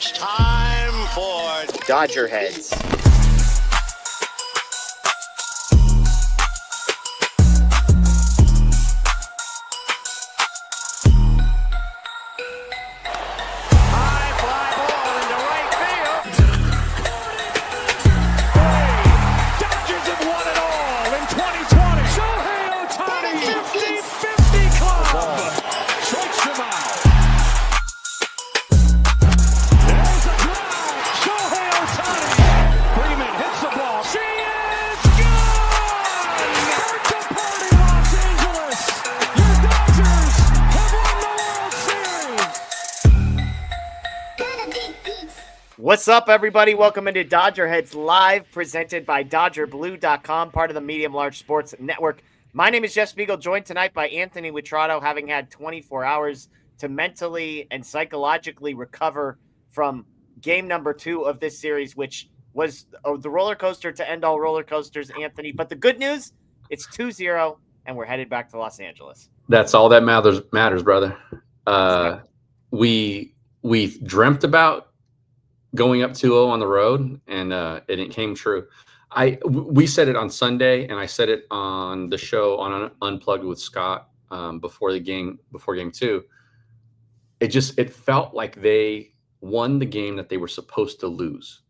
It's time for DodgerHeads. high fly ball into right field. Dodgers have won it all in 2020. Shohei Ohtani, 50-50 club. Strikes him out. There's a drive. Shohei Ohtani. Freeman hits the ball. She is gone. Birthday party, Los Angeles. Your Dodgers have won the World Series. What's up, everybody? Welcome into DodgerHeads Live, presented by DodgerBlue.com, part of the Medium Large Sports Network. My name is Jeff Spiegel, joined tonight by Anthony Witrado, having had 24 hours to mentally and psychologically recover from game number 2 of this series, which was the roller coaster to end all roller coasters, Anthony. But the good news, it's 2-0, and we're headed back to Los Angeles. That's all that matters, brother. We dreamt about going up 2-0 on the road, and it came true. We said it on Sunday, and I said it on the show on Unplugged with Scott before game 2. It felt like they won the game that they were supposed to lose,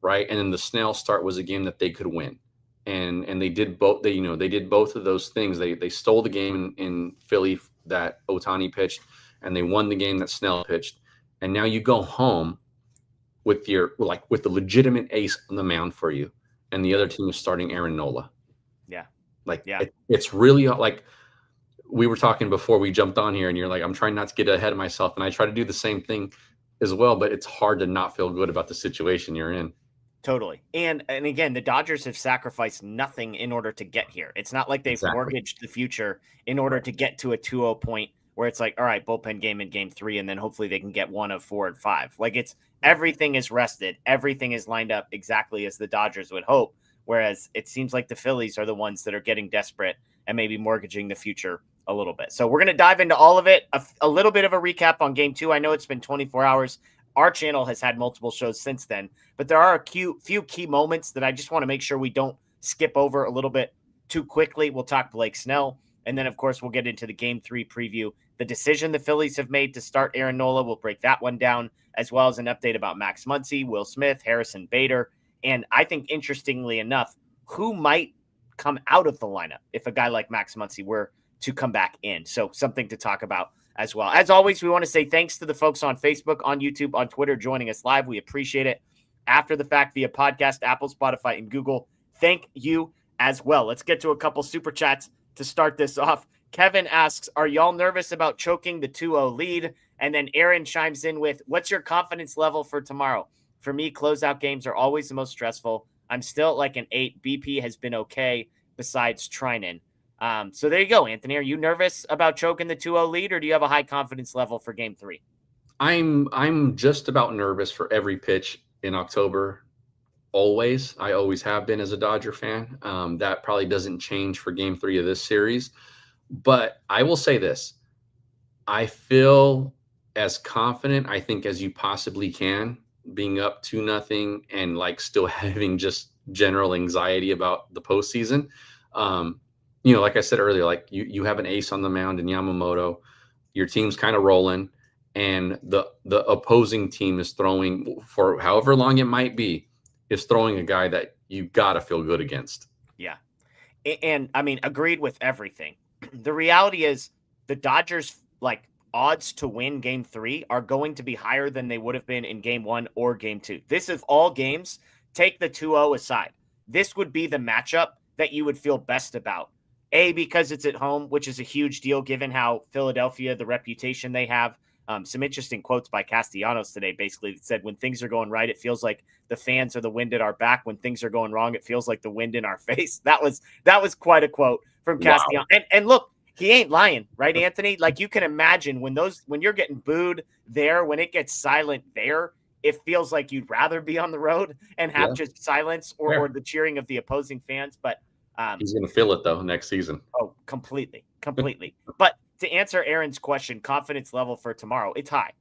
right? And then the Snell start was a game that they could win, and they did both. They did both of those things. They stole the game in Philly that Ohtani pitched, and they won the game that Snell pitched. And now you go home with the legitimate ace on the mound for you, and the other team is starting Aaron Nola. Yeah. It's really like we were talking before we jumped on here, and you're like, I'm trying not to get ahead of myself, and I try to do the same thing as well, but it's hard to not feel good about the situation you're in. Totally. And again, the Dodgers have sacrificed nothing in order to get here. It's not like they've mortgaged the future in order to get to a 2-0 point where it's like, all right, bullpen game in game 3, and then hopefully they can get 1 of 4 and 5. Like, it's everything is rested. Everything is lined up exactly as the Dodgers would hope. Whereas it seems like the Phillies are the ones that are getting desperate and maybe mortgaging the future a little bit. So we're going to dive into all of it. A little bit of a recap on game 2. I know it's been 24 hours. Our channel has had multiple shows since then, but there are a few key moments that I just want to make sure we don't skip over a little bit too quickly. We'll talk Blake Snell, and then, of course, we'll get into the game 3 preview. The decision the Phillies have made to start Aaron Nola, we'll break that one down, as well as an update about Max Muncy, Will Smith, Harrison Bader, and I think, interestingly enough, who might come out of the lineup if a guy like Max Muncy were to come back in. So something to talk about as well. As always, we want to say thanks to the folks on Facebook, on YouTube, on Twitter joining us live. We appreciate it. After the fact via podcast, Apple, Spotify, and Google, thank you as well. Let's get to a couple super chats to start this off. Kevin asks, are y'all nervous about choking the 2-0 lead? And then Aaron chimes in with, what's your confidence level for tomorrow? For me, closeout games are always the most stressful. I'm still at like an 8. BP has been okay besides Treinen. So there you go, Anthony. Are you nervous about choking the 2-0 lead, or do you have a high confidence level for game 3? I'm just about nervous for every pitch in October. Always. I always have been as a Dodger fan. That probably doesn't change for game 3 of this series. But I will say this. I feel as confident, I think, as you possibly can, being up 2-0 and like still having just general anxiety about the postseason. Like I said earlier, like you have an ace on the mound in Yamamoto. Your team's kind of rolling, and the opposing team is throwing, for however long it might be, is throwing a guy that you got to feel good against. Yeah. And I mean, agreed with everything. The reality is the Dodgers, like, odds to win game 3 are going to be higher than they would have been in game 1 or game 2. This is all games. Take the 2-0 aside. This would be the matchup that you would feel best about. A, because it's at home, which is a huge deal given how Philadelphia, the reputation they have. Some interesting quotes by Castellanos today basically said, when things are going right, it feels like the fans are the wind at our back. When things are going wrong, it feels like the wind in our face. That was quite a quote from Castellanos. Wow. And look, he ain't lying, right, Anthony? Like, you can imagine when you're getting booed there, when it gets silent there, it feels like you'd rather be on the road and have just silence or the cheering of the opposing fans. But he's going to feel it, though, next season. Oh, completely. But to answer Aaron's question, confidence level for tomorrow, it's high.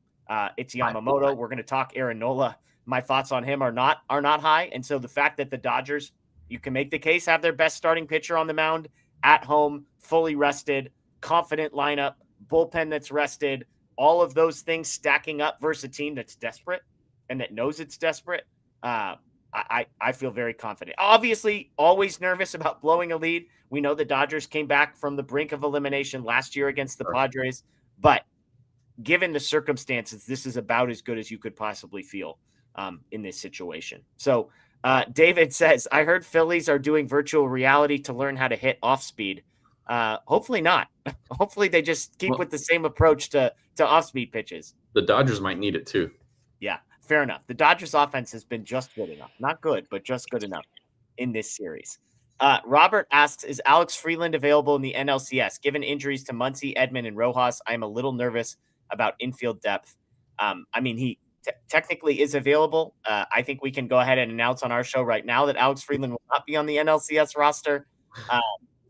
It's Yamamoto. We're going to talk Aaron Nola. My thoughts on him are not high. And so the fact that the Dodgers, you can make the case, have their best starting pitcher on the mound at home, fully rested, confident lineup, bullpen that's rested, all of those things stacking up versus a team that's desperate and that knows it's desperate. I feel very confident. Obviously, always nervous about blowing a lead. We know the Dodgers came back from the brink of elimination last year against the Padres, but given the circumstances, this is about as good as you could possibly feel in this situation. So David says, I heard Phillies are doing virtual reality to learn how to hit off speed. Hopefully not. Hopefully they just keep with the same approach to off speed pitches. The Dodgers might need it too. Yeah, fair enough. The Dodgers offense has been just good enough. Not good, but just good enough in this series. Robert asks, is Alex Freeland available in the NLCS? Given injuries to Muncy, Edman, and Rojas, I'm a little nervous about infield depth. I mean, he technically is available. I think we can go ahead and announce on our show right now that Alex Freeland will not be on the NLCS roster.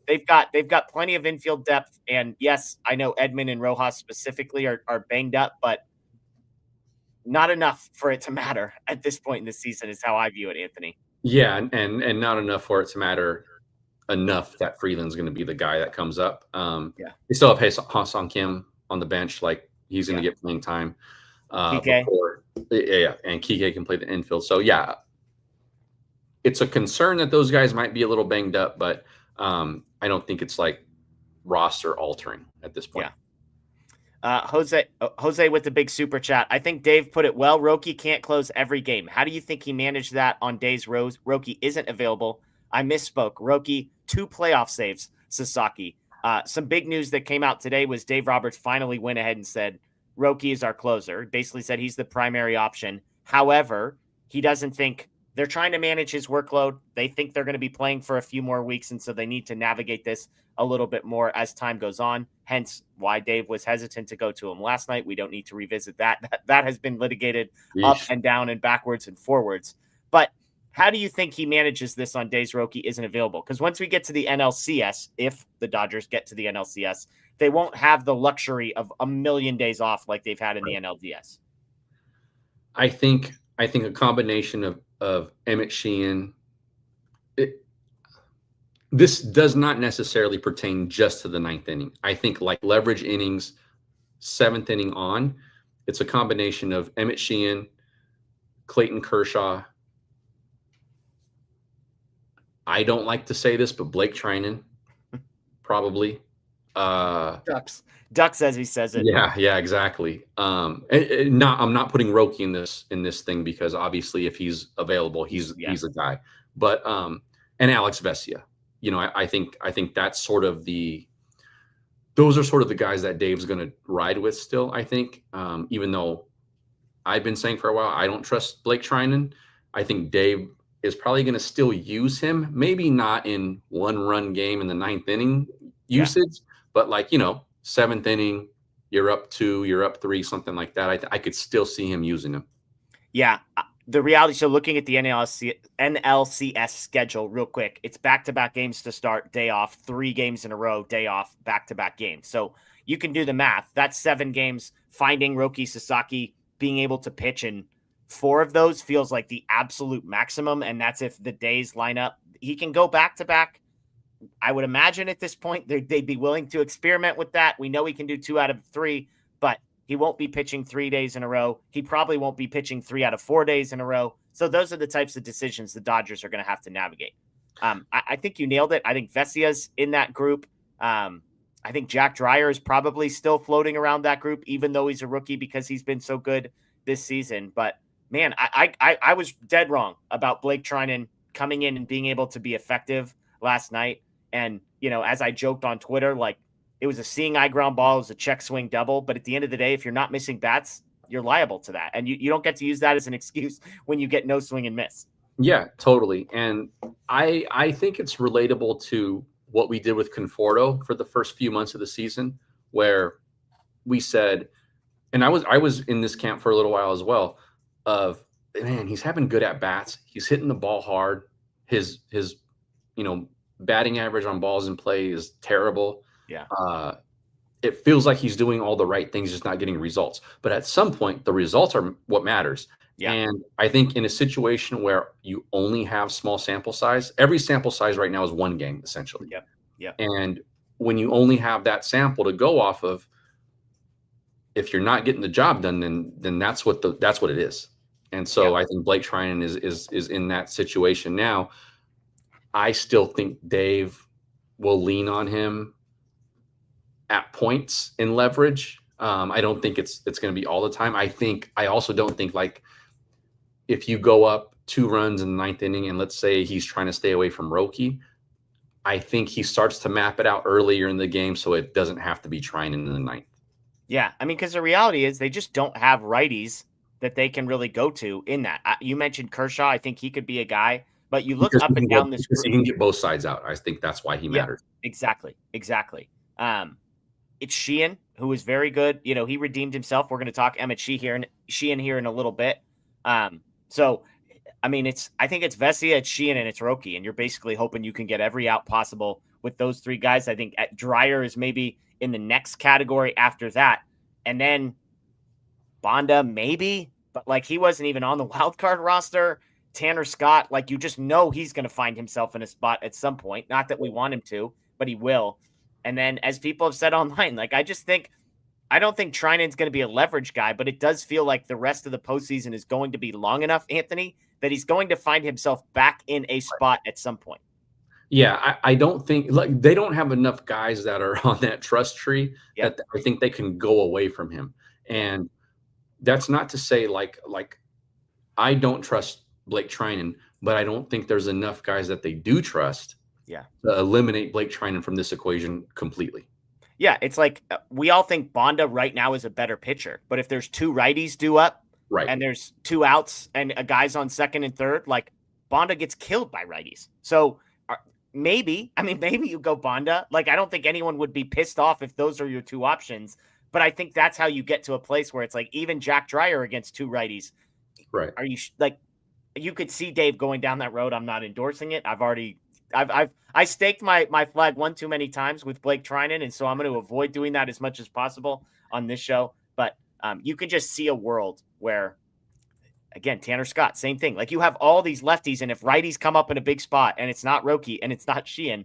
They've got plenty of infield depth. And yes, I know Edman and Rojas specifically are banged up, but not enough for it to matter at this point in the season is how I view it, Anthony. Yeah, and not enough for it to matter enough that Freeland's going to be the guy that comes up. They still have Ha-Seong Kim on the bench. Like, he's going to get playing time. Kike. And Kike can play the infield. So, yeah, it's a concern that those guys might be a little banged up, but I don't think it's like roster altering at this point. Yeah. Jose with the big super chat. I think Dave put it well. Roki can't close every game. How do you think he managed that on days Roki isn't available? I misspoke. Roki, 2 playoff saves. Sasaki. Some big news that came out today was Dave Roberts finally went ahead and said Roki is our closer. Basically said he's the primary option. However, he doesn't think they're trying to manage his workload. They think they're going to be playing for a few more weeks, and so they need to navigate this a little bit more as time goes on. Hence why Dave was hesitant to go to him last night. We don't need to revisit that. That has been litigated up and down and backwards and forwards. But how do you think he manages this on days Roki isn't available? Because once we get to the NLCS, if the Dodgers get to the NLCS, they won't have the luxury of a million days off like they've had in the NLDS. I think a combination of Emmett Sheehan. This does not necessarily pertain just to the 9th inning. I think like leverage innings, 7th inning on, it's a combination of Emmett Sheehan, Clayton Kershaw. I don't like to say this, but Blake Treinen, probably. Ducks, as he says it. Yeah, exactly. I'm not putting Roki in this thing because obviously if he's available, he's a guy. But and Alex Vesia. You know, I think that's sort of those are sort of the guys that Dave's going to ride with still, I think. Even though I've been saying for a while, I don't trust Blake Treinen. I think Dave is probably going to still use him, maybe not in 1-run game in the 9th inning usage, but like, 7th inning, you're up 2, you're up 3, something like that. I could still see him using him. Yeah. The reality, so looking at the NLCS schedule real quick, it's back-to-back games to start, day off, 3 games in a row, day off, back-to-back games. So you can do the math. That's 7 games. Finding Roki Sasaki, being able to pitch in 4 of those feels like the absolute maximum, and that's if the days line up. He can go back-to-back. I would imagine at this point they'd be willing to experiment with that. We know he can do 2 out of 3, but he won't be pitching 3 days in a row. He probably won't be pitching 3 out of 4 days in a row. So those are the types of decisions the Dodgers are going to have to navigate. I think you nailed it. I think Vesia's in that group. I think Jack Dreyer is probably still floating around that group, even though he's a rookie because he's been so good this season. But, man, I was dead wrong about Blake Treinen coming in and being able to be effective last night. And, as I joked on Twitter, like, it was a seeing eye ground ball. It was a check swing double. But at the end of the day, if you're not missing bats, you're liable to that. And you don't get to use that as an excuse when you get no swing and miss. Yeah, totally. And I think it's relatable to what we did with Conforto for the first few months of the season, where we said, and I was in this camp for a little while as well, of, man, he's having good at bats. He's hitting the ball hard. His batting average on balls in play is terrible. Yeah. it feels like he's doing all the right things, just not getting results. But at some point, the results are what matters. Yeah. And I think in a situation where you only have small sample size, every sample size right now is one game, essentially. Yep. Yep. And when you only have that sample to go off of, if you're not getting the job done, then that's what it is. And so I think Blake Treinen is in that situation now. I still think Dave will lean on him at points in leverage. I don't think it's going to be all the time. I also don't think, like, if you go up 2 runs in the 9th inning and let's say he's trying to stay away from Roki, I think he starts to map it out earlier in the game so it doesn't have to be Treinen in the 9th. Yeah, I mean, because the reality is they just don't have righties that they can really go to in that. You mentioned Kershaw. I think he could be a guy, but you look up and down this group. He can get both sides out. I think that's why he matters. Exactly. It's Sheehan, who is very good. You know, he redeemed himself. We're going to talk Emmett Sheehan here in a little bit. So, I mean, I think it's Vesia, it's Sheehan, and it's Roki, and you're basically hoping you can get every out possible with those 3 guys. I think Dreyer is maybe in the next category after that. And then Bonda, maybe, but like he wasn't even on the wild card roster. Tanner Scott, like you just know he's going to find himself in a spot at some point. Not that we want him to, but he will. And then as people have said online, like I don't think Treinen's going to be a leverage guy, but it does feel like the rest of the postseason is going to be long enough, Anthony, that he's going to find himself back in a spot at some point. Yeah, I don't think, like, they don't have enough guys that are on that trust tree that I think they can go away from him. And that's not to say like I don't trust Blake Treinen, but I don't think there's enough guys that they do trust to eliminate Blake Treinen from this equation completely. Yeah, it's like we all think Bonda right now is a better pitcher, but if there's 2 righties due up and there's 2 outs and a guy's on second and third, like Bonda gets killed by righties. So maybe you go Bonda. Like, I don't think anyone would be pissed off if those are your 2 options, but I think that's how you get to a place where it's like even Jack Dreyer against 2 righties. Right. Are you like, you could see Dave going down that road. I'm not endorsing it. I staked my flag one too many times with Blake Treinen, and so I'm going to avoid doing that as much as possible on this show. But you can just see a world where, again, Tanner Scott, same thing. Like you have all these lefties, and if righties come up in a big spot and it's not Roki and it's not Sheehan,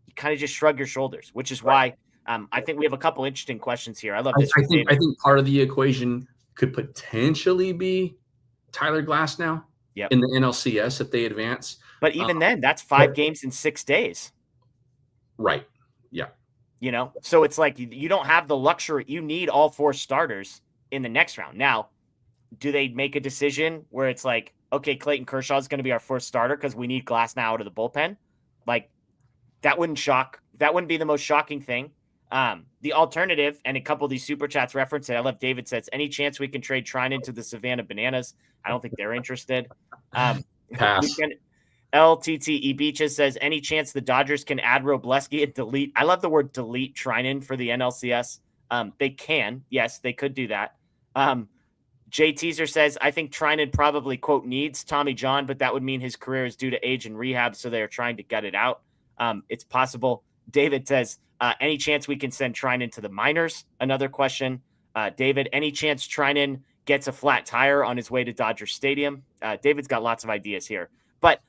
you kind of just shrug your shoulders, which is why I think we have a couple interesting questions here. I love this. I think part of the equation could potentially be Tyler Glasnow in the NLCS if they advance. But even then, that's 5 games in 6 days. Right. Yeah. You know, so it's like you don't have the luxury. You need all 4 starters in the next round. Now, do they make a decision where it's like, okay, Clayton Kershaw is going to be our first starter because we need Glasnow out of the bullpen? Like, that wouldn't be the most shocking thing. The alternative, and a couple of these super chats reference it. I love David says, any chance we can trade Treinen to the Savannah Bananas? I don't think they're interested. Pass. LTTE Beaches says, any chance the Dodgers can add Robleski and delete? I love the word delete Treinen for the NLCS. They can. Yes, they could do that. Jay Teaser says, I think Treinen probably, quote, needs Tommy John, but that would mean his career is due to age and rehab, so they are trying to gut it out. It's possible. David says, any chance we can send Treinen to the minors? Another question. David, any chance Treinen gets a flat tire on his way to Dodger Stadium? David's got lots of ideas here. But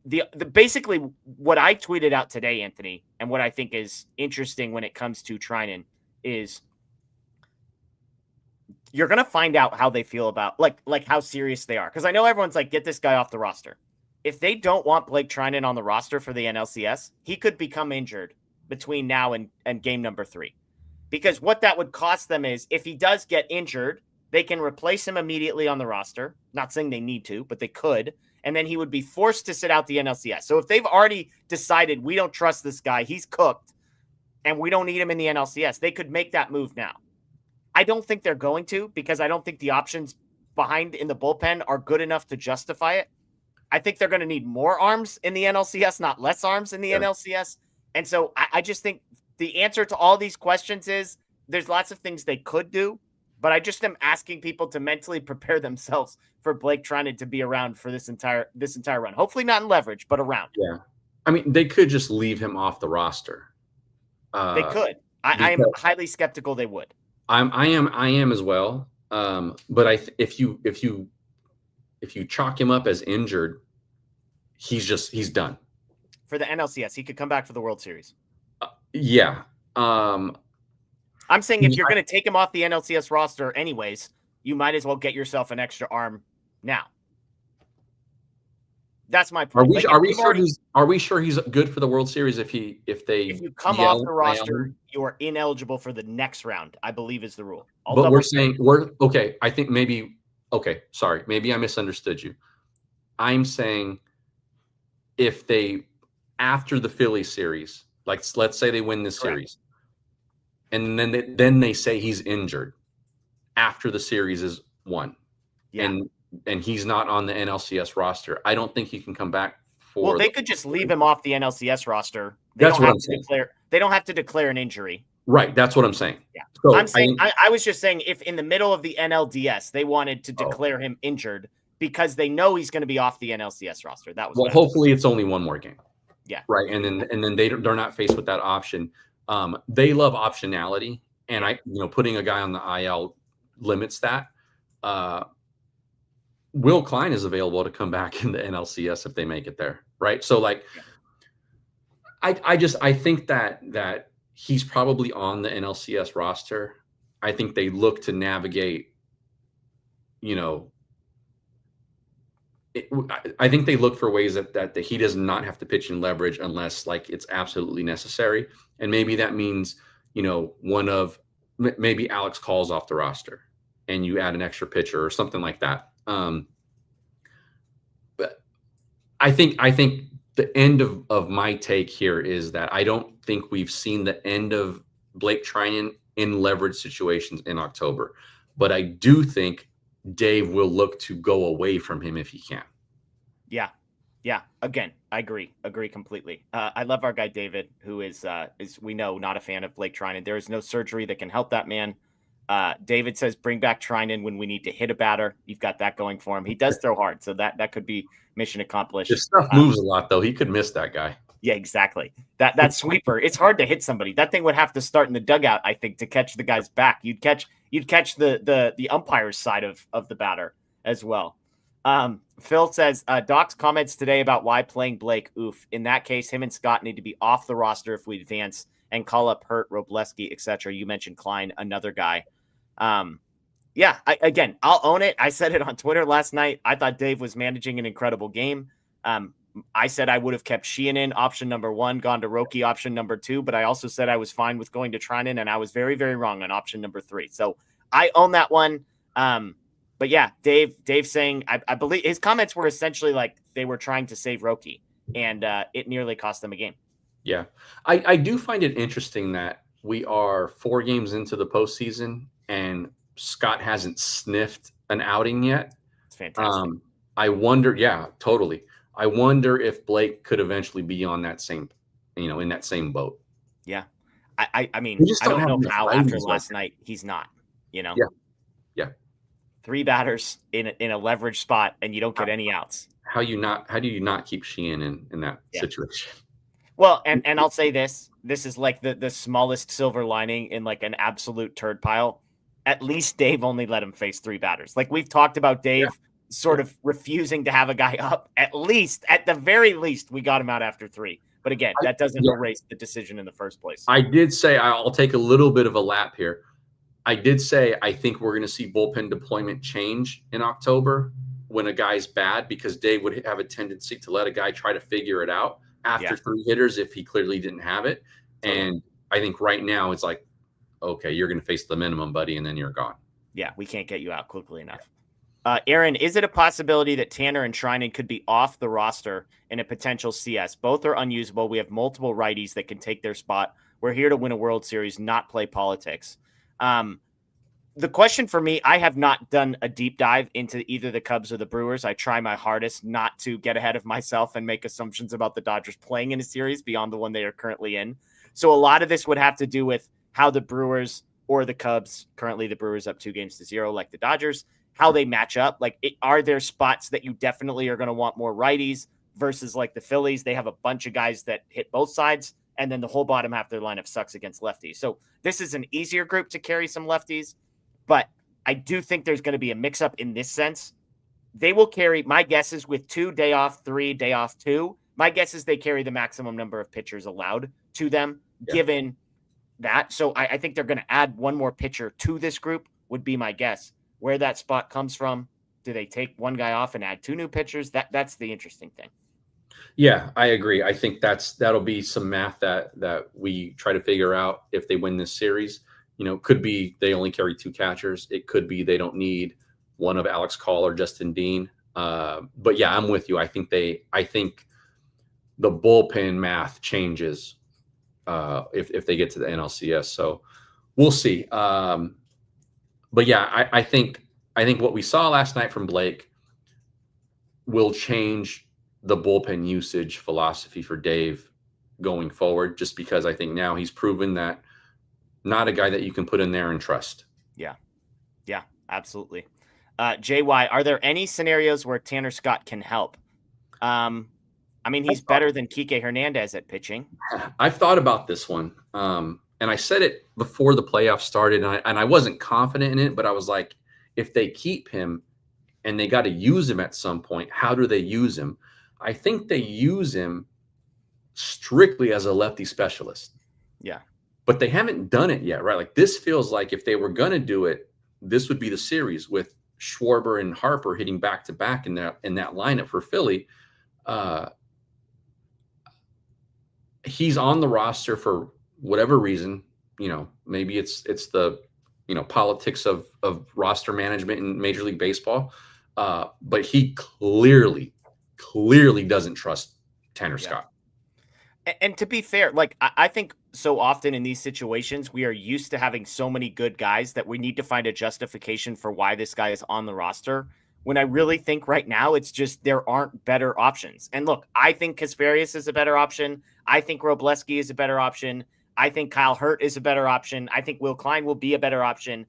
the basically what I tweeted out today, Anthony, and what I think is interesting when it comes to Treinen is you're going to find out how they feel about like how serious they are. Because I know everyone's like, get this guy off the roster. If they don't want Blake Treinen on the roster for the NLCS, he could become injured between now and game number 3. Because what that would cost them is if he does get injured, they can replace him immediately on the roster. Not saying they need to, but they could. And then he would be forced to sit out the NLCS. So if they've already decided we don't trust this guy, he's cooked, and we don't need him in the NLCS, they could make that move now. I don't think they're going to, because I don't think the options behind in the bullpen are good enough to justify it. I think they're going to need more arms in the NLCS, not less arms in the NLCS. And so I just think the answer to all these questions is there's lots of things they could do, but I just am asking people to mentally prepare themselves for Blake Treinen to be around for this entire run. Hopefully not in leverage, but around. Yeah. I mean, they could just leave him off the roster. They could. I am highly skeptical they would. I am as well. But if you chalk him up as injured, he's done. For the NLCS, he could come back for the World Series. Yeah. I'm saying if you're going to take him off the NLCS roster anyways, you might as well get yourself an extra arm now. That's my point. Are we sure he's good for the World Series if you come off the roster, you are ineligible for the next round, I believe is the rule. But we're okay. I think sorry, maybe I misunderstood you. I'm saying if they, after the Phillies series, like let's say they win this series, and then they say he's injured after the series is won, and he's not on the NLCS roster, I don't think he can come back for. Well, they could just leave him off the NLCS roster. That's what I'm saying. They don't have to declare an injury. Right. That's what I'm saying. Yeah. So I was just saying, if in the middle of the NLDS they wanted to declare him injured because they know he's going to be off the NLCS roster, that was hopefully it's only one more game. Yeah. Right. And then they're not faced with that option. They love optionality, and putting a guy on the IL limits that. Will Klein is available to come back in the NLCS if they make it there, right? So I think that he's probably on the NLCS roster. I think they look to navigate, I think they look for ways that he does not have to pitch in leverage unless it's absolutely necessary. And maybe that means, maybe Alex calls off the roster and you add an extra pitcher or something like that. But I think the end of my take here is that I don't think we've seen the end of Blake Treinen in leverage situations in October, but I do think Dave will look to go away from him if he can. Yeah. Again, I agree completely. I love our guy David, who is we know not a fan of Blake Treinen. There is no surgery that can help that man. David says, bring back Treinen when we need to hit a batter. You've got that going for him. He does throw hard, so that could be mission accomplished. His stuff moves a lot, though. He could miss that guy. Yeah, exactly. That sweeper, it's hard to hit somebody. That thing would have to start in the dugout, I think, to catch the guy's back. You'd catch the umpire's side of the batter as well. Phil says, Doc's comments today about why playing Blake, oof. In that case, him and Scott need to be off the roster if we advance and call up Hurt, Robleski, etc. You mentioned Klein, another guy. Again, I'll own it. I said it on Twitter last night. I thought Dave was managing an incredible game. I said I would have kept Sheehan in option number 1, gone to Roki option number 2, but I also said I was fine with going to Treinen, and I was very, very wrong on option number 3. So I own that one. But yeah, Dave saying, I believe his comments were essentially like they were trying to save Roki, and it nearly cost them a game. Yeah. I do find it interesting that we are 4 games into the postseason and Scott hasn't sniffed an outing yet. It's fantastic. I wonder, totally. I wonder if Blake could eventually be on that same, in that same boat. Yeah. I mean, I don't know how after last night he's not, Yeah. 3 batters in a leverage spot and you don't get any outs. How do you not keep Sheehan in that situation? Well, and I'll say this is like the smallest silver lining in like an absolute turd pile. At least Dave only let him face 3 batters. Like we've talked about Dave sort of refusing to have a guy up. At the very least, we got him out after 3. But again, that doesn't erase the decision in the first place. I did say, I'll take a little bit of a lap here. I did say, I think we're going to see bullpen deployment change in October when a guy's bad, because Dave would have a tendency to let a guy try to figure it out after 3 hitters if he clearly didn't have it. And I think right now it's like, okay, you're going to face the minimum, buddy, and then you're gone. Yeah, we can't get you out quickly enough. Aaron, is it a possibility that Tanner and Treinen could be off the roster in a potential CS? Both are unusable. We have multiple righties that can take their spot. We're here to win a World Series, not play politics. The question for me, I have not done a deep dive into either the Cubs or the Brewers. I try my hardest not to get ahead of myself and make assumptions about the Dodgers playing in a series beyond the one they are currently in. So a lot of this would have to do with how the Brewers or the Cubs, currently the Brewers up 2-0 like the Dodgers, how they match up. Like, are there spots that you definitely are going to want more righties versus like the Phillies? They have a bunch of guys that hit both sides. and then the whole bottom half of their lineup sucks against lefties. So this is an easier group to carry some lefties, but I do think there's going to be a mix-up in this sense. They will carry, my guess is with 2 day off, 3 day off, 2. My guess is they carry the maximum number of pitchers allowed to them, given that. So I think they're going to add one more pitcher to this group, would be my guess. Where that spot comes from, do they take one guy off and add 2 new pitchers? That's the interesting thing. Yeah, I agree. I think that'll be some math that we try to figure out if they win this series. Could be they only carry 2 catchers. It could be they don't need one of Alex Call or Justin Dean. But yeah, I'm with you. I think the bullpen math changes if they get to the NLCS. So we'll see. But yeah, I think what we saw last night from Blake will change the bullpen usage philosophy for Dave going forward, just because I think now he's proven that not a guy that you can put in there and trust. Yeah, absolutely. JY, are there any scenarios where Tanner Scott can help? He's better than Kike Hernandez at pitching. I've thought about this one. And I said it before the playoffs started, and I wasn't confident in it, but I was like, if they keep him and they got to use him at some point, how do they use him? I think they use him strictly as a lefty specialist. Yeah. But they haven't done it yet, right? Like, this feels like if they were going to do it, this would be the series with Schwarber and Harper hitting back-to-back in that lineup for Philly. He's on the roster for whatever reason. Maybe it's the politics of roster management in Major League Baseball. But he clearly doesn't trust Tanner Scott. And to be fair, like, I think so often in these situations, we are used to having so many good guys that we need to find a justification for why this guy is on the roster. When I really think right now, it's just there aren't better options. And look, I think Kasperius is a better option. I think Robleski is a better option. I think Kyle Hurt is a better option. I think Will Klein will be a better option.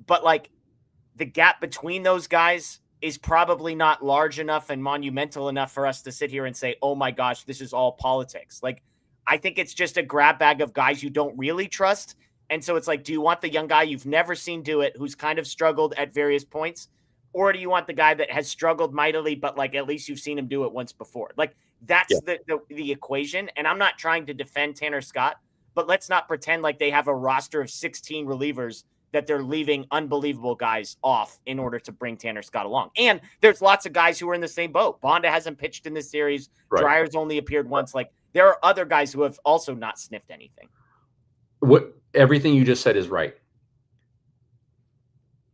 But like, the gap between those guys is probably not large enough and monumental enough for us to sit here and say, oh my gosh, this is all politics. Like, I think it's just a grab bag of guys you don't really trust. And so it's like, do you want the young guy you've never seen do it, who's kind of struggled at various points? Or do you want the guy that has struggled mightily, but like, at least you've seen him do it once before? Like, that's the equation. And I'm not trying to defend Tanner Scott, but let's not pretend like they have a roster of 16 relievers that they're leaving unbelievable guys off in order to bring Tanner Scott along. And there's lots of guys who are in the same boat. Bonda hasn't pitched in this series. Right. Dryer's only appeared once. Like, there are other guys who have also not sniffed anything. Everything you just said is right.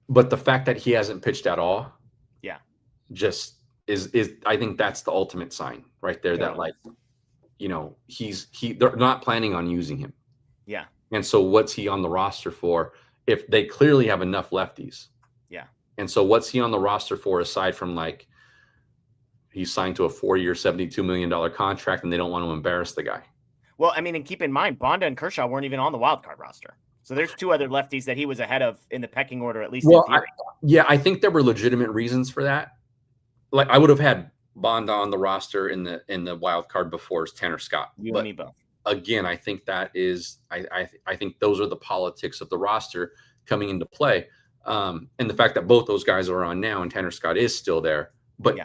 But the fact that he hasn't pitched at all, just is I think that's the ultimate sign right there. That, like, they're not planning on using him. Yeah. And so what's he on the roster for if they clearly have enough lefties? Yeah. And so what's he on the roster for aside from, like, he's signed to a 4-year, $72 million contract and they don't want to embarrass the guy? Well, I mean, and keep in mind, Bonda and Kershaw weren't even on the wild card roster. So there's 2 other lefties that he was ahead of in the pecking order, at least. Well, I think there were legitimate reasons for that. Like, I would have had Bonda on the roster in the wild card before Tanner Scott. You and me both. Again, I think that is, I think those are the politics of the roster coming into play. And the fact that both those guys are on now and Tanner Scott is still there, but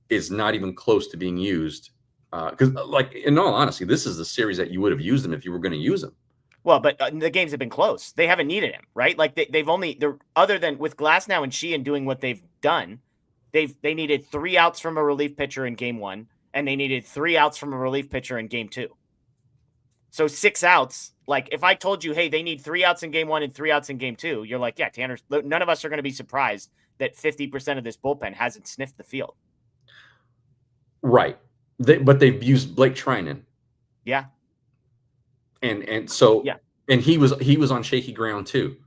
is not even close to being used. Because, like, in all honesty, this is the series that you would have used him if you were going to use him. Well, but the games have been close. They haven't needed him, right? Like, they're other than with Glasnow and Sheehan doing what they've done, they needed 3 outs from a relief pitcher in game 1, and they needed 3 outs from a relief pitcher in game 2. So 6 outs. Like, if I told you, hey, they need 3 outs in game 1 and 3 outs in game 2, you're like, yeah, Tanner. None of us are going to be surprised that 50% of this bullpen hasn't sniffed the field. Right. But they've used Blake Treinen. Yeah. And so and he was on shaky ground too.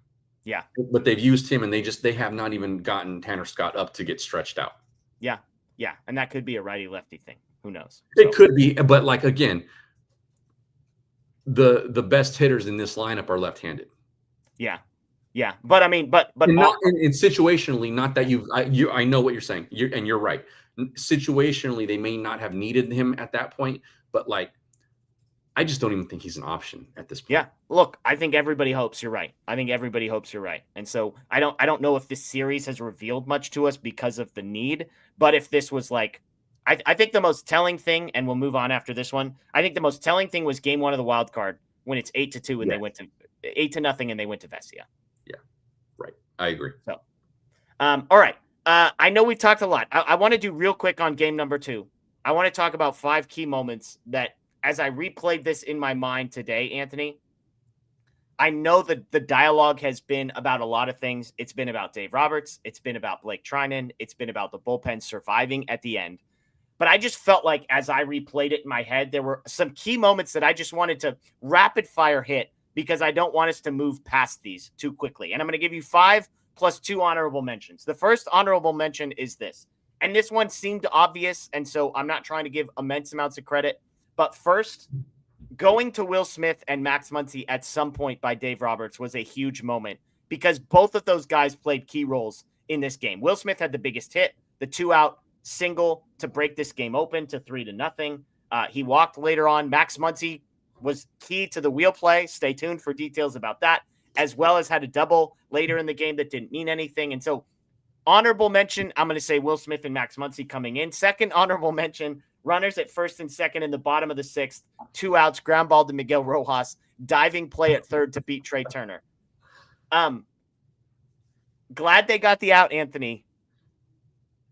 Yeah. But they've used him and they have not even gotten Tanner Scott up to get stretched out. Yeah. Yeah. And that could be a righty lefty thing. Who knows? It could be, but, like, again, the best hitters in this lineup are left-handed. Yeah. Yeah. But I mean, but not in situationally, not that I know what you're saying. You're right. Situationally, they may not have needed him at that point, but, like, I just don't even think he's an option at this point. Yeah. Look, I think everybody hopes you're right. And so I don't know if this series has revealed much to us because of the need, but if this was like, I think the most telling thing, and we'll move on after this one, I think the most telling thing was game 1 of the wild card when it's 8-2 and they went to 8-0 and they went to Vesia. Yeah. Right. I agree. So, all right. I know we've talked a lot. I want to do real quick on game number 2. I want to talk about 5 key moments that, as I replayed this in my mind today, Anthony, I know that the dialogue has been about a lot of things. It's been about Dave Roberts. It's been about Blake Treinen. It's been about the bullpen surviving at the end. But I just felt like as I replayed it in my head, there were some key moments that I just wanted to rapid fire hit because I don't want us to move past these too quickly. And I'm going to give you 5 plus 2 honorable mentions. The first honorable mention is this. And this one seemed obvious, and so I'm not trying to give immense amounts of credit. But first, going to Will Smith and Max Muncy at some point by Dave Roberts was a huge moment because both of those guys played key roles in this game. Will Smith had the biggest hit, the 2-out single to break this game open to 3-0. He walked later on. Max Muncy was key to the wheel play. Stay tuned for details about that, as well as had a double later in the game that didn't mean anything. And so honorable mention, I'm going to say Will Smith and Max Muncy coming in. Second honorable mention, runners at first and second in the bottom of the 6th, 2 outs, ground ball to Miguel Rojas, diving play at third to beat Trey Turner. Glad they got the out, Anthony.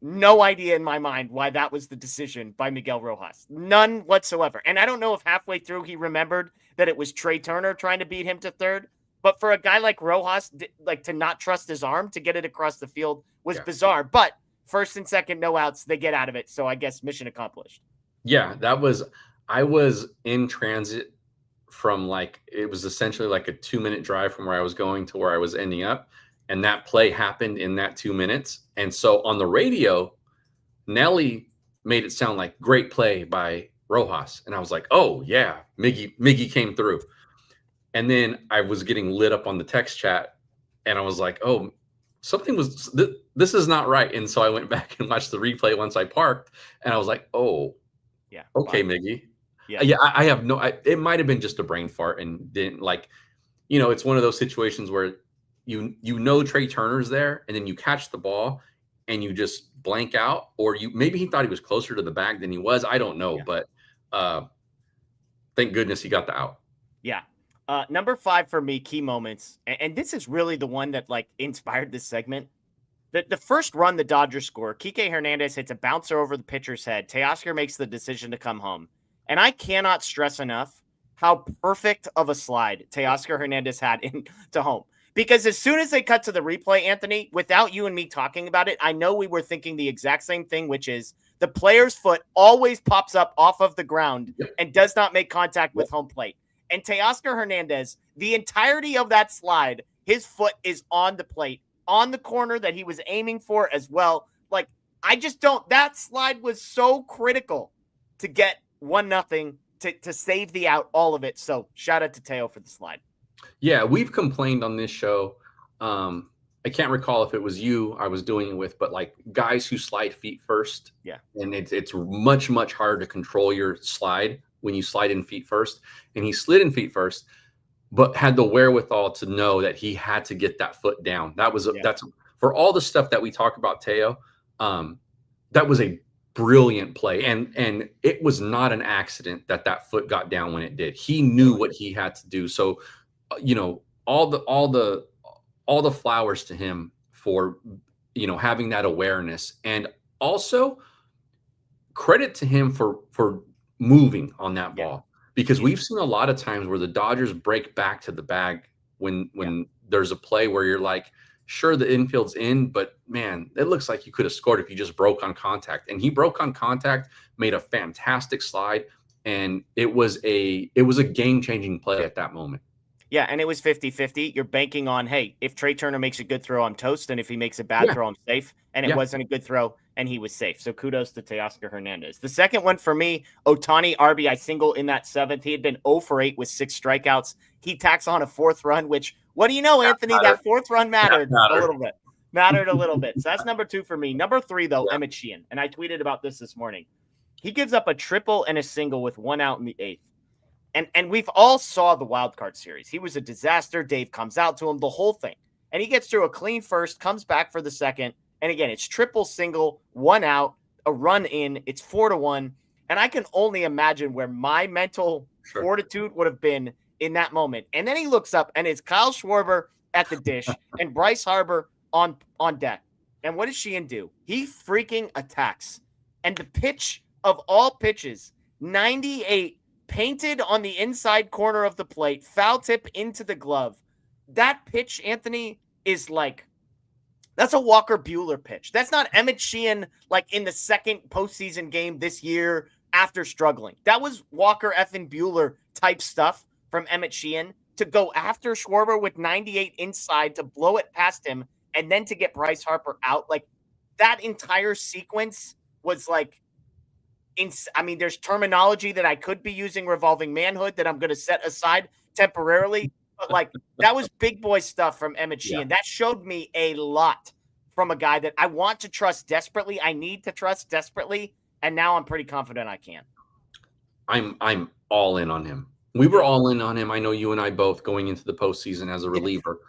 No idea in my mind why that was the decision by Miguel Rojas. None whatsoever. And I don't know if halfway through he remembered that it was Trey Turner trying to beat him to third. But for a guy like Rojas, like to not trust his arm to get it across the field was bizarre. But first and second, no outs, they get out of it. So I guess mission accomplished. Yeah, I was in transit from it was essentially like a 2-minute drive from where I was going to where I was ending up. And that play happened in that 2 minutes. And so on the radio, Nelly made it sound like great play by Rojas. And I was like, oh yeah, Miggy came through. And then I was getting lit up on the text chat and I was like, oh, this is not right. And so I went back and watched the replay once I parked and I was like, oh, yeah, okay, Miggy. Yeah. I have it might've been just a brain fart and didn't it's one of those situations where Trey Turner's there and then you catch the ball and you just blank out, or maybe he thought he was closer to the bag than he was. I don't know, but thank goodness he got the out. Yeah. Number 5 for me, key moments. And this is really the one that inspired this segment. The first run the Dodgers score, Kike Hernandez hits a bouncer over the pitcher's head. Teoscar makes the decision to come home. And I cannot stress enough how perfect of a slide Teoscar Hernandez had into home. Because as soon as they cut to the replay, Anthony, without you and me talking about it, I know we were thinking the exact same thing, which is the player's foot always pops up off of the ground and does not make contact with home plate. And Teoscar Hernandez, the entirety of that slide, his foot is on the plate, on the corner that he was aiming for as well. That slide was so critical to get 1-0 to save the out, all of it. So shout out to Teo for the slide. Yeah, we've complained on this show. I can't recall if it was you I was doing it with, but guys who slide feet first. Yeah. And it's much, much harder to control your slide when you slide in feet first. And he slid in feet first, but had the wherewithal to know that he had to get that foot down. That's for all the stuff that we talk about, Teo. That was a brilliant play. And it was not an accident that foot got down when it did. He knew what he had to do. So, all the flowers to him for, having that awareness, and also credit to him for moving on that ball, because we've seen a lot of times where the Dodgers break back to the bag when there's a play where you're like, sure, the infield's in, but man, it looks like you could have scored if you just broke on contact. And he broke on contact, made a fantastic slide, and it was a game-changing play at that moment. Yeah, and it was 50-50. You're banking on, hey, if Trey Turner makes a good throw, I'm toast. And if he makes a bad throw, I'm safe. And it wasn't a good throw, and he was safe. So kudos to Teoscar Hernandez. The second one for me, Ohtani RBI single in that 7th. He had been 0 for 8 with 6 strikeouts. He tacks on a 4th run, which, what do you know, Anthony? That 4th run mattered a little bit. So that's number 2 for me. Number 3, though, Emmett Sheehan. And I tweeted about this morning. He gives up a triple and a single with 1 out in the 8th. And we've all saw the wild card series. He was a disaster. Dave comes out to him, the whole thing. And he gets through a clean first, comes back for the second. And again, it's triple single, 1 out, a run in. It's 4-1. And I can only imagine where my mental fortitude would have been in that moment. And then he looks up, and it's Kyle Schwarber at the dish and Bryce Harper on deck. And what does Sheehan do? He freaking attacks. And the pitch of all pitches, 98, painted on the inside corner of the plate, foul tip into the glove. That pitch, Anthony, is like, that's a Walker Buehler pitch. That's not Emmett Sheehan like in the second postseason game this year after struggling. That was Walker effing Buehler type stuff from Emmett Sheehan to go after Schwarber with 98 inside, to blow it past him, and then to get Bryce Harper out. Like, that entire sequence was like, I mean, there's terminology that I could be using, revolving manhood, that I'm going to set aside temporarily. But like, that was big boy stuff from Emmett Sheehan. That showed me a lot from a guy that I want to trust desperately. I need to trust desperately. And now I'm pretty confident I can. I'm all in on him. We were all in on him. I know you and I both, going into the postseason as a reliever.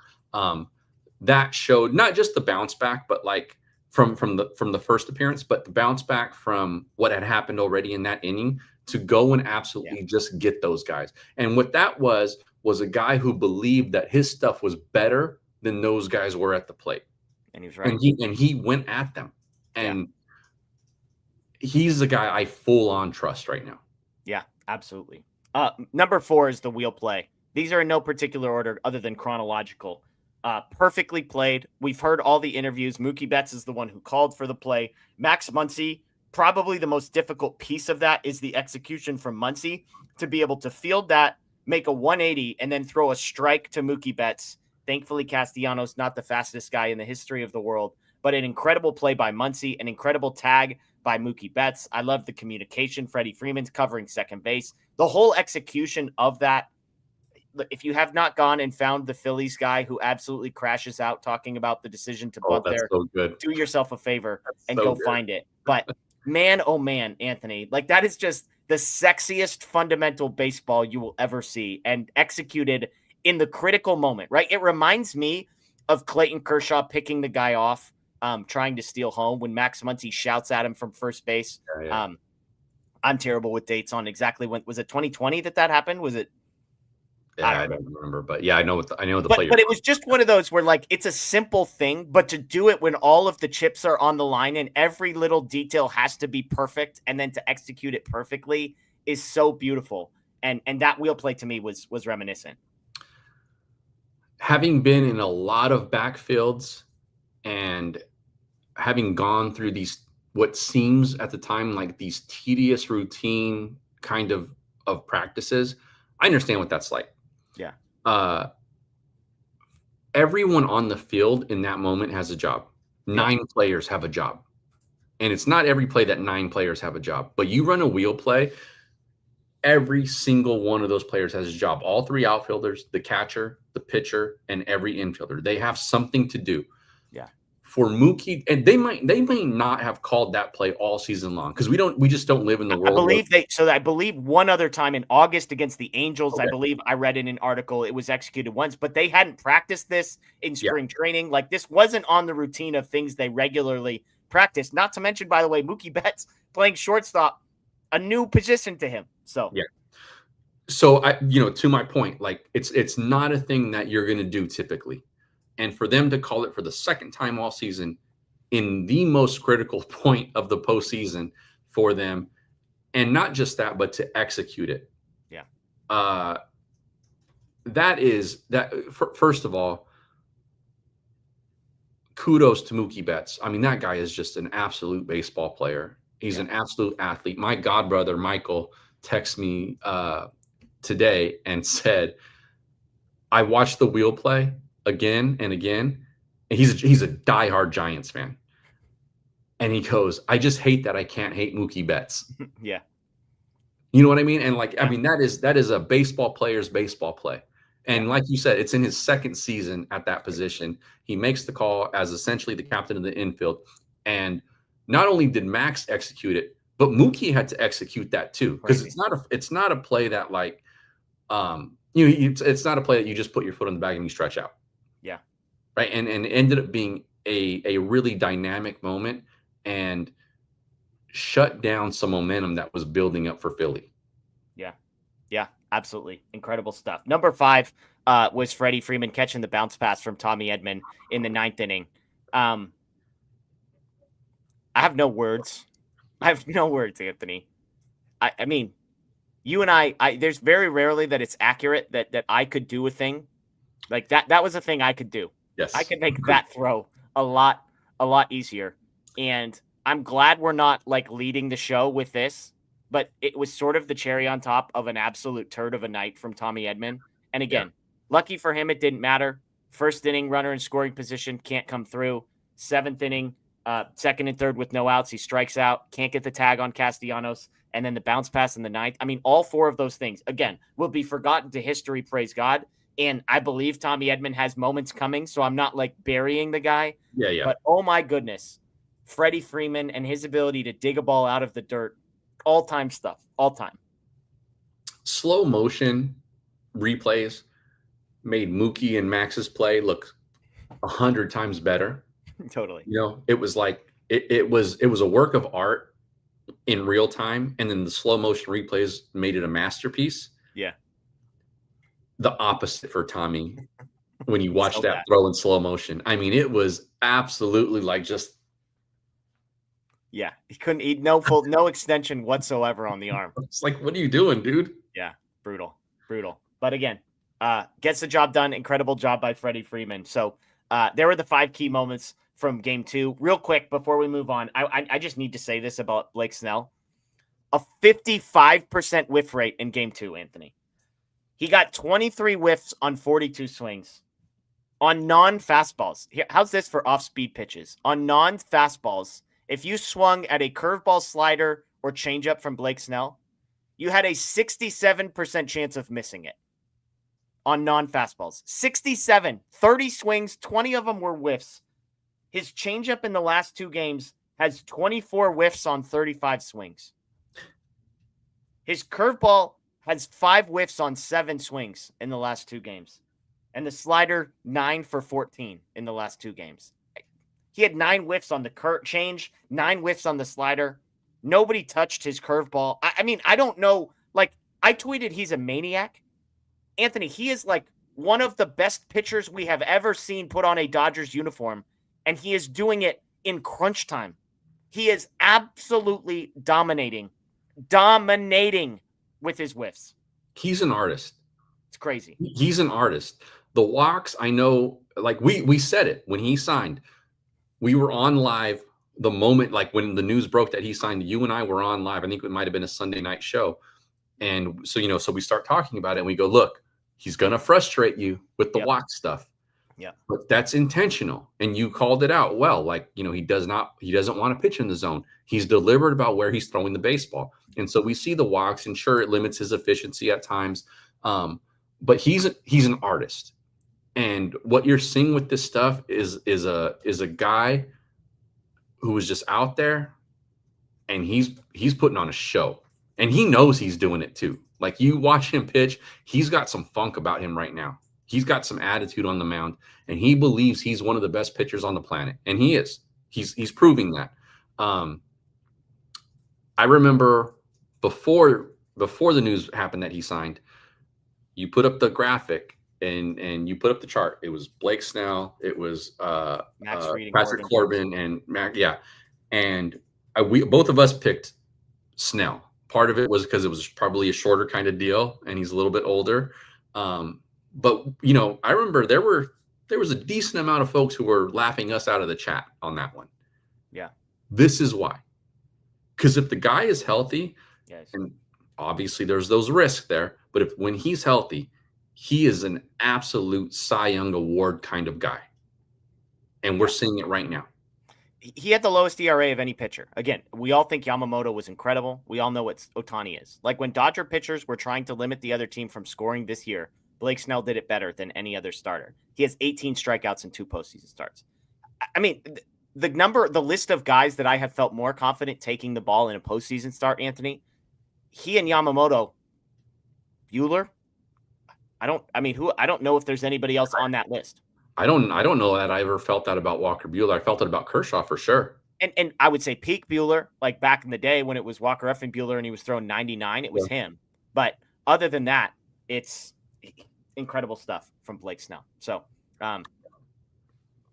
That showed not just the bounce back, but like from the first appearance, but the bounce back from what had happened already in that inning to go and absolutely just get those guys. And what that was a guy who believed that his stuff was better than those guys were at the plate. And he was right. And he went at them. And he's the guy I full on trust right now. Yeah, absolutely. Number 4 is the wheel play. These are in no particular order other than chronological. Perfectly played. We've heard all the interviews. Mookie Betts is the one who called for the play. Max Muncy, probably the most difficult piece of that is the execution from Muncy to be able to field that, make a 180, and then throw a strike to Mookie Betts. Thankfully, Castellanos, not the fastest guy in the history of the world, but an incredible play by Muncy, an incredible tag by Mookie Betts. I love the communication. Freddie Freeman's covering second base. The whole execution of that. If you have not gone and found the Phillies guy who absolutely crashes out talking about the decision to bunt there, so good. Do yourself a favor and go find it. But man, oh man, Anthony, like, that is just the sexiest fundamental baseball you will ever see, and executed in the critical moment, right? It reminds me of Clayton Kershaw picking the guy off, trying to steal home, when Max Muncy shouts at him from first base. I'm terrible with dates on exactly when. Was it 2020 that happened? Was it? Yeah, I don't remember, but yeah, I know the player. But it was just one of those where, like, it's a simple thing, but to do it when all of the chips are on the line and every little detail has to be perfect, and then to execute it perfectly is so beautiful. And that wheel play to me was reminiscent. Having been in a lot of backfields and having gone through these, what seems at the time like these tedious routine kind of practices, I understand what that's like. Yeah. Everyone on the field in that moment has a job. 9 players have a job. And it's not every play that 9 players have a job. But you run a wheel play, every single one of those players has a job. All 3 outfielders, the catcher, the pitcher, and every infielder. They have something to do. Yeah. For Mookie, and they may not have called that play all season long, because we just don't live in the world. I believe one other time in August against the Angels, I believe I read in an article, it was executed once, but they hadn't practiced this in spring training. Like, this wasn't on the routine of things they regularly practice. Not to mention, by the way, Mookie Betts playing shortstop, a new position to him. So to my point, like, it's not a thing that you're going to do typically. And for them to call it for the second time all season in the most critical point of the postseason for them, and not just that, but to execute it. Yeah. First of all, kudos to Mookie Betts. I mean, that guy is just an absolute baseball player. He's an absolute athlete. My godbrother, Michael, texted me today and said, I watched the wheel play again and again. And he's a diehard Giants fan. And he goes, I just hate that I can't hate Mookie Betts. Yeah. You know what I mean? And like, I mean, that is a baseball player's baseball play. And like you said, it's in his second season at that position. He makes the call as essentially the captain of the infield. And not only did Max execute it, but Mookie had to execute that too. Because it's not a play that, like, It's not a play that you just put your foot on the bag and you stretch out. Yeah. Right. And it ended up being a really dynamic moment and shut down some momentum that was building up for Philly. Yeah. Yeah, absolutely. Incredible stuff. Number 5 was Freddie Freeman catching the bounce pass from Tommy Edman in the 9th inning. I have no words. Anthony. I mean, you and I there's very rarely that it's accurate that I could do a thing like that. That was a thing I could do. Yes. I could make that throw a lot easier. And I'm glad we're not like leading the show with this, but it was sort of the cherry on top of an absolute turd of a night from Tommy Edman. And again, lucky for him, it didn't matter. First inning, runner in scoring position, can't come through. 7th inning, 2nd and 3rd with no outs. He strikes out, can't get the tag on Castellanos. And then the bounce pass in the 9th. I mean, all 4 of those things, again, will be forgotten to history, praise God. And I believe Tommy Edman has moments coming, so I'm not like burying the guy. Yeah. But oh my goodness, Freddie Freeman and his ability to dig a ball out of the dirt, all-time stuff, all-time. Slow motion replays made Mookie and Max's play look 100 times better. Totally. It was like it was a work of art in real time, and then the slow motion replays made it a masterpiece. Yeah. The opposite for Tommy when you watch that throw in slow motion. I mean, it was absolutely like just. Yeah, he couldn't eat no extension whatsoever on the arm. It's like, what are you doing, dude? Yeah, brutal. But again, gets the job done. Incredible job by Freddie Freeman. So there were the 5 key moments from game 2. Real quick before we move on, I just need to say this about Blake Snell. A 55% whiff rate in game 2, Anthony. He got 23 whiffs on 42 swings. On non-fastballs, how's this for off-speed pitches? On non-fastballs, if you swung at a curveball, slider, or changeup from Blake Snell, you had a 67% chance of missing it. On non-fastballs. 67. 30 swings, 20 of them were whiffs. His changeup in the last 2 games has 24 whiffs on 35 swings. His curveball has 5 whiffs on 7 swings in the last 2 games. And the slider, 9 for 14 in the last 2 games. He had 9 whiffs on the change, 9 whiffs on the slider. Nobody touched his curveball. I mean, I don't know. Like, I tweeted he's a maniac. Anthony, he is like one of the best pitchers we have ever seen put on a Dodgers uniform, and he is doing it in crunch time. He is absolutely dominating with his whiffs. He's an artist. It's crazy. He's an artist. The walks, I know, like we said it when he signed. We were on live the moment, like when the news broke that he signed, you and I were on live. I think it might have been a Sunday night show. And so, so we start talking about it and we go, look, he's going to frustrate you with the walk stuff. Yeah. But that's intentional. And you called it out well. Like, he doesn't want to pitch in the zone. He's deliberate about where he's throwing the baseball. And so we see the walks, and sure, it limits his efficiency at times. But he's an artist. And what you're seeing with this stuff is a guy who was just out there, and he's putting on a show, and he knows he's doing it too. Like, you watch him pitch, he's got some funk about him right now. He's got some attitude on the mound, and he believes he's one of the best pitchers on the planet, and he is. He's proving that. I remember before the news happened that he signed, you put up the graphic. And you put up the chart. It was Blake Snell. It was Patrick Corbin and Mac. Yeah, and we both of us picked Snell. Part of it was because it was probably a shorter kind of deal, and he's a little bit older. But I remember there was a decent amount of folks who were laughing us out of the chat on that one. Yeah, this is why. Because if the guy is healthy, yes, and obviously there's those risks there, but when he's healthy, he is an absolute Cy Young Award kind of guy. And we're seeing it right now. He had the lowest ERA of any pitcher. Again, we all think Yamamoto was incredible. We all know what Ohtani is. Like, when Dodger pitchers were trying to limit the other team from scoring this year, Blake Snell did it better than any other starter. He has 18 strikeouts in 2 postseason starts. I mean, the list of guys that I have felt more confident taking the ball in a postseason start, Anthony, he and Yamamoto, Buehler, I don't know if there's anybody else on that list. I don't know that I ever felt that about Walker Buehler. I felt it about Kershaw for sure. And I would say peak Buehler, like back in the day when it was Walker effing Buehler and he was throwing 99, it was him. But other than that, it's incredible stuff from Blake Snell. So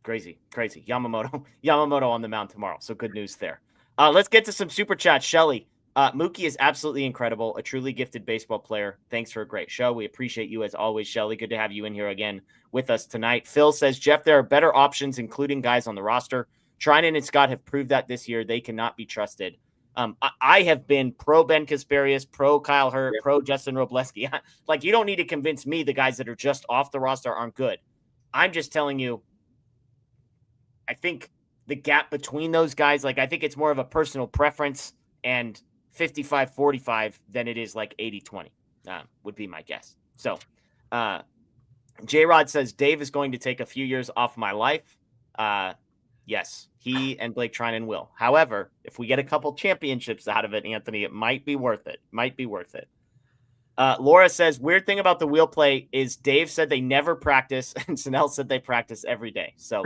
crazy. Yamamoto on the mound tomorrow. So good news there. Let's get to some super chats. Shelly, Mookie is absolutely incredible, a truly gifted baseball player. Thanks for a great show. We appreciate you as always, Shelly. Good to have you in here again with us tonight. Phil says, Jeff, there are better options, including guys on the roster. Treinen and Scott have proved that this year. They cannot be trusted. I have been pro Ben Kasparius, pro Kyle Hurt, pro Justin Robleski. Like, you don't need to convince me the guys that are just off the roster aren't good. I'm just telling you, I think the gap between those guys, like, I think it's more of a personal preference and 55-45 than it is like 80-20 would be my guess. So J-Rod says, Dave is going to take a few years off my life. Yes, he and Blake Treinen will. However, if we get a couple championships out of it, Anthony, it might be worth it. Laura says, weird thing about the wheel play is Dave said they never practice and Snell said they practice every day. So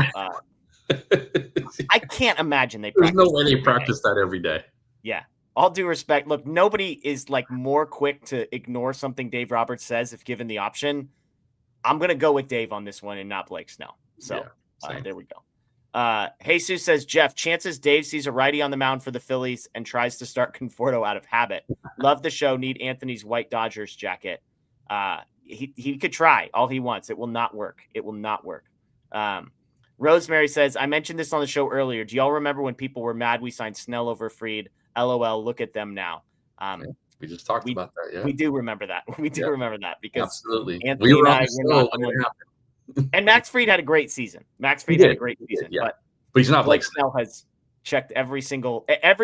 I can't imagine they practice. There's no way they practice that every day. Yeah. All due respect. Look, nobody is like more quick to ignore something Dave Roberts says if given the option. I'm going to go with Dave on this one and not Blake Snell. So there we go. Jesus says, Jeff, chances Dave sees a righty on the mound for the Phillies and tries to start Conforto out of habit. Love the show. Need Anthony's white Dodgers jacket. He could try all he wants. It will not work. Rosemary says, I mentioned this on the show earlier. Do y'all remember when people were mad we signed Snell over Fried? LOL, look at them now. We just talked about that. Yeah, we do remember that. Remember that because absolutely. Anthony and I were not. And Max Fried had a great season. But he's not Blake Snell has checked every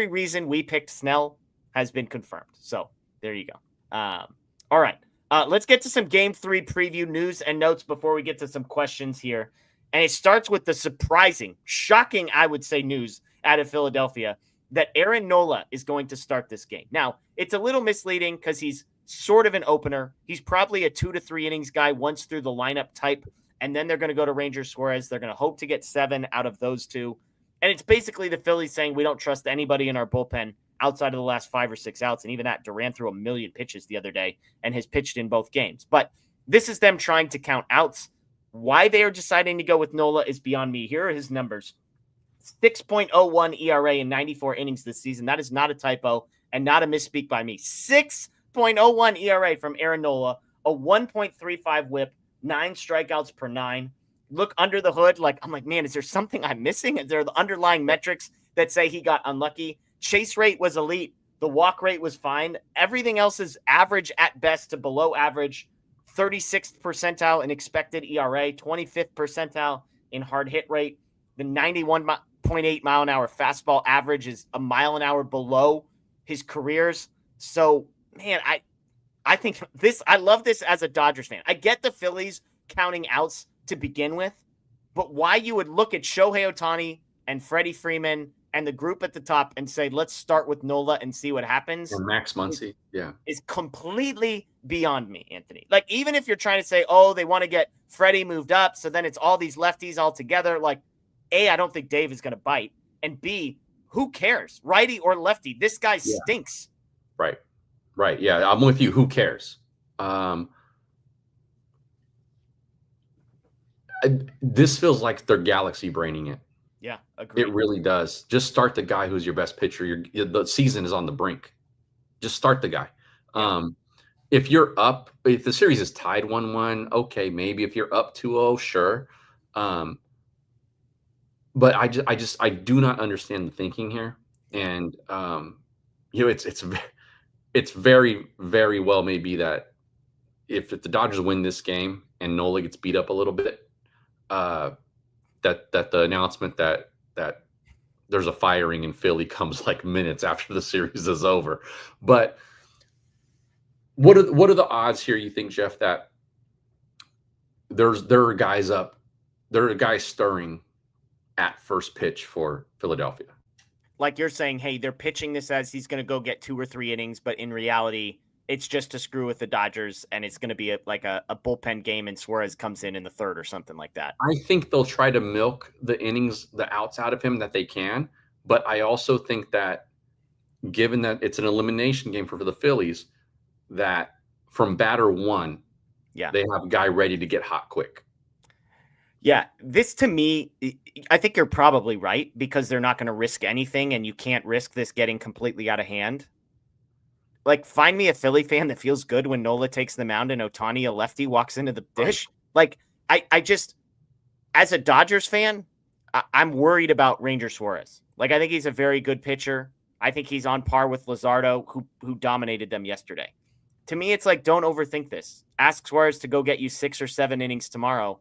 reason we picked Snell has been confirmed. So there you go. All right. Let's get to some Game 3 preview news and notes before we get to some questions here. And it starts with the surprising, shocking, I would say, news out of Philadelphia that Aaron Nola is going to start this game. Now, it's a little misleading because he's sort of an opener. He's probably a 2 to 3 innings guy once through the lineup type. And then they're going to go to Ranger Suarez. They're going to hope to get 7 out of those 2. And it's basically the Phillies saying we don't trust anybody in our bullpen outside of the last 5 or 6 outs. And even that, Durant threw 1 million pitches the other day and has pitched in both games. But this is them trying to count outs. Why they are deciding to go with Nola is beyond me. Here are his numbers. 6.01 ERA in 94 innings this season. That is not a typo and not a misspeak by me. 6.01 ERA from Aaron Nola, a 1.35 whip, 9 strikeouts per 9. Look under the hood. I'm like, man, is there something I'm missing? Is there the underlying metrics that say he got unlucky? Chase rate was elite. The walk rate was fine. Everything else is average at best to below average. 36th percentile in expected ERA, 25th percentile in hard hit rate. The 91.8 mile an hour fastball average is a mile an hour below his careers. So, man, I think I love this as a Dodgers fan. I get the Phillies counting outs to begin with, but why you would look at Shohei Ohtani and Freddie Freeman and the group at the top and say, let's start with Nola and see what happens. Or Max Muncy. Is completely beyond me, Anthony. Like, even if you're trying to say, oh, they want to get Freddie moved up, so then it's all these lefties all together. Like, A, I don't think Dave is going to bite. And B, who cares? Righty or lefty? This guy stinks. Right. Yeah, I'm with you. Who cares? This feels like they're galaxy braining it. Yeah, agreed. It really does. Just start the guy who's your best pitcher. The season is on the brink. Just start the guy. Yeah. If the series is tied 1-1, okay, maybe. If you're up 2-0, sure. But I do not understand the thinking here. And it's very, very well maybe that if the Dodgers win this game and Nola gets beat up a little bit, that the announcement that there's a firing in Philly comes like minutes after the series is over. But what are the odds here, you think, Jeff, that there are guys stirring at first pitch for Philadelphia? Like you're saying, hey, they're pitching this as he's going to go get 2 or 3 innings, but in reality, it's just to screw with the Dodgers, and it's going to be a bullpen game, and Suarez comes in the third or something like that. I think they'll try to milk the innings, the outs out of him that they can. But I also think that given that it's an elimination game for the Phillies, that from batter one, they have a guy ready to get hot quick. Yeah, this to me, I think you're probably right because they're not going to risk anything, and you can't risk this getting completely out of hand. Like, find me a Philly fan that feels good when Nola takes the mound and Ohtani, a lefty, walks into the dish. Like, I just, as a Dodgers fan, I'm worried about Ranger Suarez. Like, I think he's a very good pitcher. I think he's on par with Luzardo, who dominated them yesterday. To me, it's like, don't overthink this. Ask Suarez to go get you 6 or 7 innings tomorrow.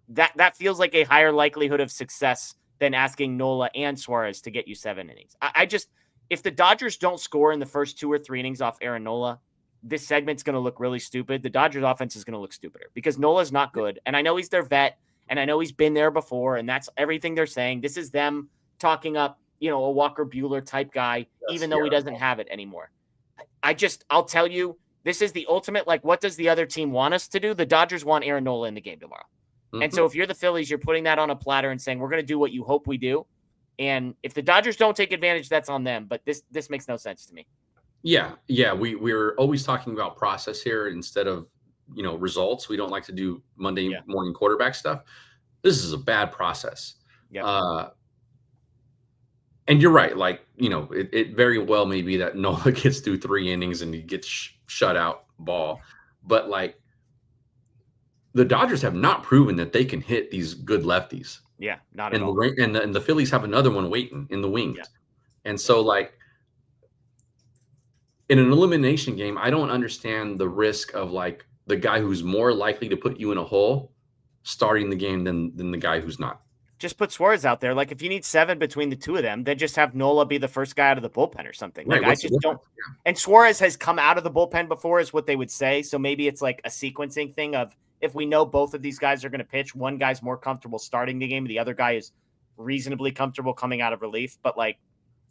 That feels like a higher likelihood of success than asking Nola and Suarez to get you 7 innings. If the Dodgers don't score in the first 2 or 3 innings off Aaron Nola, this segment's going to look really stupid. The Dodgers offense is going to look stupider because Nola's not good. And I know he's their vet, and I know he's been there before, and that's everything they're saying. This is them talking up, a Walker Buehler type guy, even though he doesn't have it anymore. I'll tell you, this is the ultimate, like, what does the other team want us to do? The Dodgers want Aaron Nola in the game tomorrow. Mm-hmm. And so if you're the Phillies, you're putting that on a platter and saying, we're going to do what you hope we do. And if the Dodgers don't take advantage, that's on them. But this makes no sense to me. Yeah. We're always talking about process here instead of, results. We don't like to do Monday morning quarterback stuff. This is a bad process. Yeah. And you're right. Like, it very well may be that Nola gets through 3 innings and he gets shut out ball. But, like, the Dodgers have not proven that they can hit these good lefties. Yeah, not at all. And the Phillies have another one waiting in the wings. Yeah. And so, like, in an elimination game, I don't understand the risk of, like, the guy who's more likely to put you in a hole starting the game than the guy who's not. Just put Suarez out there. Like, if you need 7 between the two of them, then just have Nola be the first guy out of the bullpen or something. Like, I just don't. Yeah. And Suarez has come out of the bullpen before is what they would say. So maybe it's like a sequencing thing of, if we know both of these guys are going to pitch, one guy's more comfortable starting the game, the other guy is reasonably comfortable coming out of relief. But, like,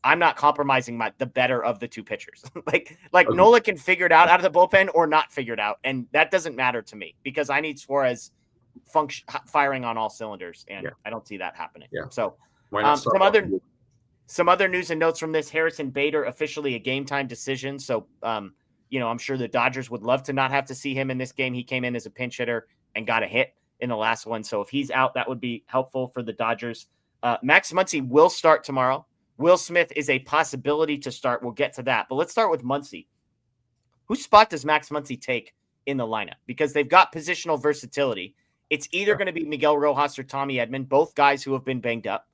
I'm not compromising the better of the two pitchers. like okay. Nola can figure it out of the bullpen or not figure it out, and that doesn't matter to me because I need Suarez firing on all cylinders, and I don't see that happening. Yeah. So some other news and notes from this: Harrison Bader officially a game time decision. So I'm sure the Dodgers would love to not have to see him in this game. He came in as a pinch hitter and got a hit in the last one. So if he's out, that would be helpful for the Dodgers. Max Muncy will start tomorrow. Will Smith is a possibility to start. We'll get to that. But let's start with Muncy. Whose spot does Max Muncy take in the lineup? Because they've got positional versatility. It's either going to be Miguel Rojas or Tommy Edman, both guys who have been banged up.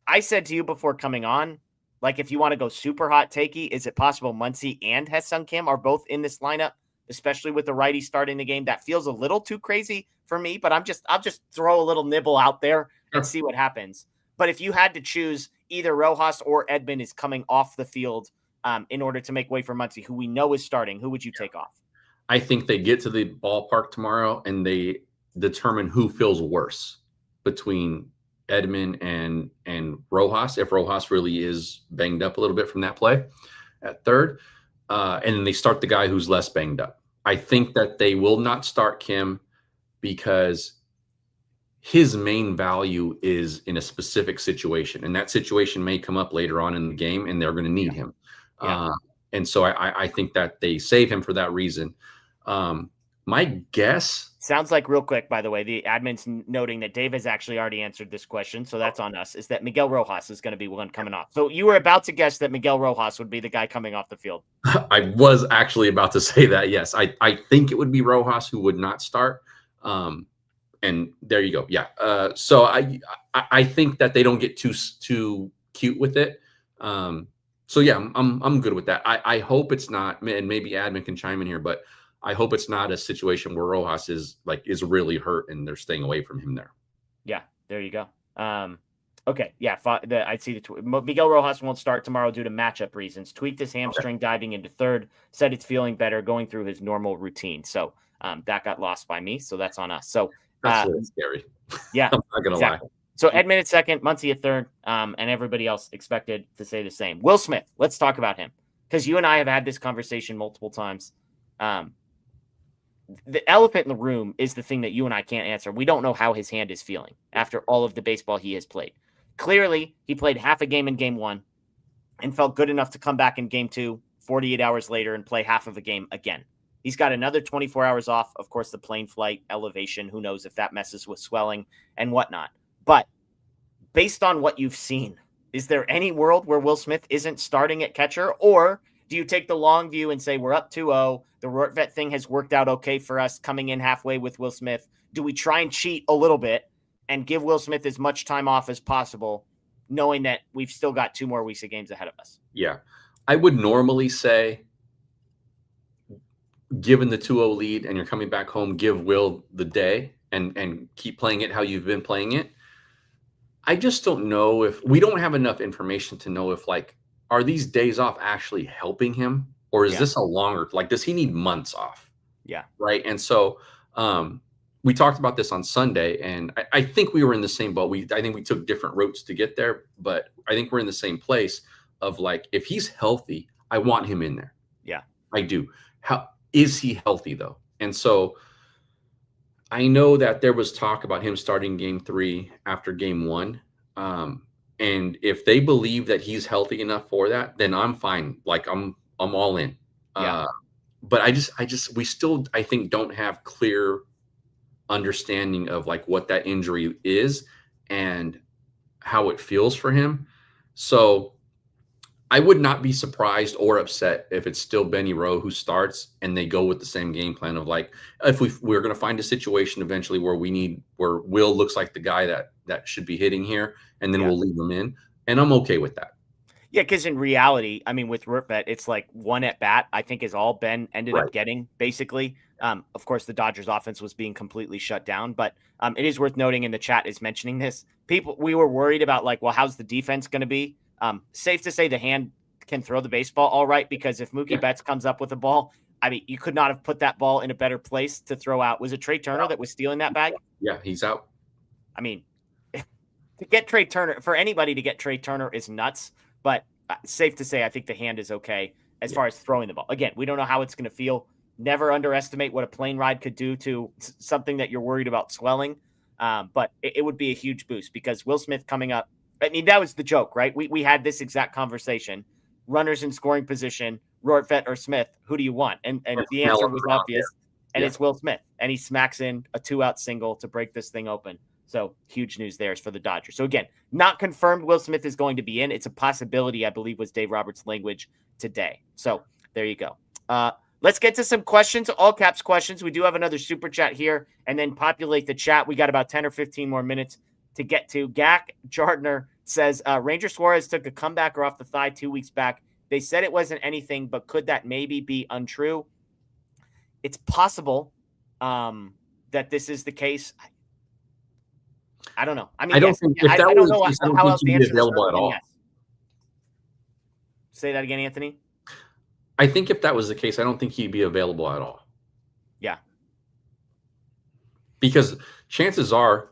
I said to you before coming on, like, if you want to go super hot takey, is it possible Muncy and Ha-Seong Kim are both in this lineup, especially with the righty starting the game? That feels a little too crazy for me, but I'll just throw a little nibble out there and see what happens. But if you had to choose, either Rojas or Edman is coming off the field in order to make way for Muncy, who we know is starting. Who would you take off? I think they get to the ballpark tomorrow and they determine who feels worse between Edman and Rojas, if Rojas really is banged up a little bit from that play at third. And then they start the guy who's less banged up. I think that they will not start Kim because his main value is in a specific situation, and that situation may come up later on in the game, and they're going to need him. Yeah. And so I think that they save him for that reason. My guess sounds like, real quick, by the way, the admin's noting that Dave has actually already answered this question, so that's on us, is that Miguel Rojas is going to be one coming off. So you were about to guess that Miguel Rojas would be the guy coming off the field. I was actually about to say that, yes. I think it would be Rojas who would not start. And there you go. Yeah. So I think that they don't get too cute with it. So yeah, I'm good with that. I hope it's not, and maybe admin can chime in here, but I hope it's not a situation where Rojas is really hurt and they're staying away from him there. Yeah, there you go. Okay, yeah, I see Miguel Rojas won't start tomorrow due to matchup reasons. Tweaked his hamstring diving into third. Said it's feeling better, going through his normal routine. So that got lost by me. So that's on us. So that's really scary. Yeah, I'm not gonna lie. So Edman at second, Muncy at third, and everybody else expected to say the same. Will Smith, let's talk about him because you and I have had this conversation multiple times. The elephant in the room is the thing that you and I can't answer. We don't know how his hand is feeling after all of the baseball he has played. Clearly, he played half a game in game 1 and felt good enough to come back in game 2, 48 hours later, and play half of a game again. He's got another 24 hours off. Of course, the plane flight, elevation, who knows if that messes with swelling and whatnot. But based on what you've seen, is there any world where Will Smith isn't starting at catcher? Or do you take the long view and say we're up 2-0, the Rortvedt thing has worked out okay for us coming in halfway with Will Smith? Do we try and cheat a little bit and give Will Smith as much time off as possible, knowing that we've still got 2 more weeks of games ahead of us? Yeah. I would normally say, given the 2-0 lead and you're coming back home, give Will the day and keep playing it how you've been playing it. I just don't know if we don't have enough information to know if, like, are these days off actually helping him, or is this a longer, like, does he need months off? Yeah. Right. And so we talked about this on Sunday, and I think we were in the same boat. I think we took different routes to get there, but I think we're in the same place of, like, if he's healthy, I want him in there. Yeah, I do. How is he healthy though? And so I know that there was talk about him starting game 3 after game 1. And if they believe that he's healthy enough for that, then I'm fine. Like, I'm all in. Yeah. But we still, I think, don't have clear understanding of, like, what that injury is and how it feels for him. So I would not be surprised or upset if it's still Benny Rowe who starts and they go with the same game plan of, like, if we're going to find a situation eventually where Will looks like the guy that should be hitting here, and then we'll leave him in. And I'm okay with that. Yeah, because in reality, I mean, with Rortvedt, it's like one at bat, I think, is all Ben ended up getting, basically. Of course, the Dodgers offense was being completely shut down, but it is worth noting, in the chat is mentioning this. We were worried about, like, well, how's the defense going to be? Safe to say the hand can throw the baseball all right, because if Mookie Betts comes up with a ball, I mean, you could not have put that ball in a better place to throw out. Was it Trey Turner that was stealing that bag? Yeah, he's out. I mean, to get Trey Turner, for anybody to get Trey Turner is nuts, but safe to say I think the hand is okay as far as throwing the ball. Again, we don't know how it's going to feel. Never underestimate what a plane ride could do to something that you're worried about swelling. But it would be a huge boost, because Will Smith coming up, I mean, that was the joke, right? We had this exact conversation. Runners in scoring position, Rortvedt or Smith, who do you want? And the answer was obvious, and it's Will Smith. And he smacks in a 2-out single to break this thing open. So huge news there for the Dodgers. So again, not confirmed Will Smith is going to be in. It's a possibility, I believe, was Dave Roberts' language today. So there you go. Let's get to some questions, all caps questions. We do have another super chat here, and then populate the chat. We got about 10 or 15 more minutes to get to. Gak Jardner says, Ranger Suarez took a comebacker off the thigh 2 weeks back. They said it wasn't anything, but could that maybe be untrue? It's possible that this is the case. I don't know. I mean, I don't think if that I don't know how else to answer available at all. Yes. Say that again, Anthony. I think if that was the case, I don't think he'd be available at all. Yeah. Because chances are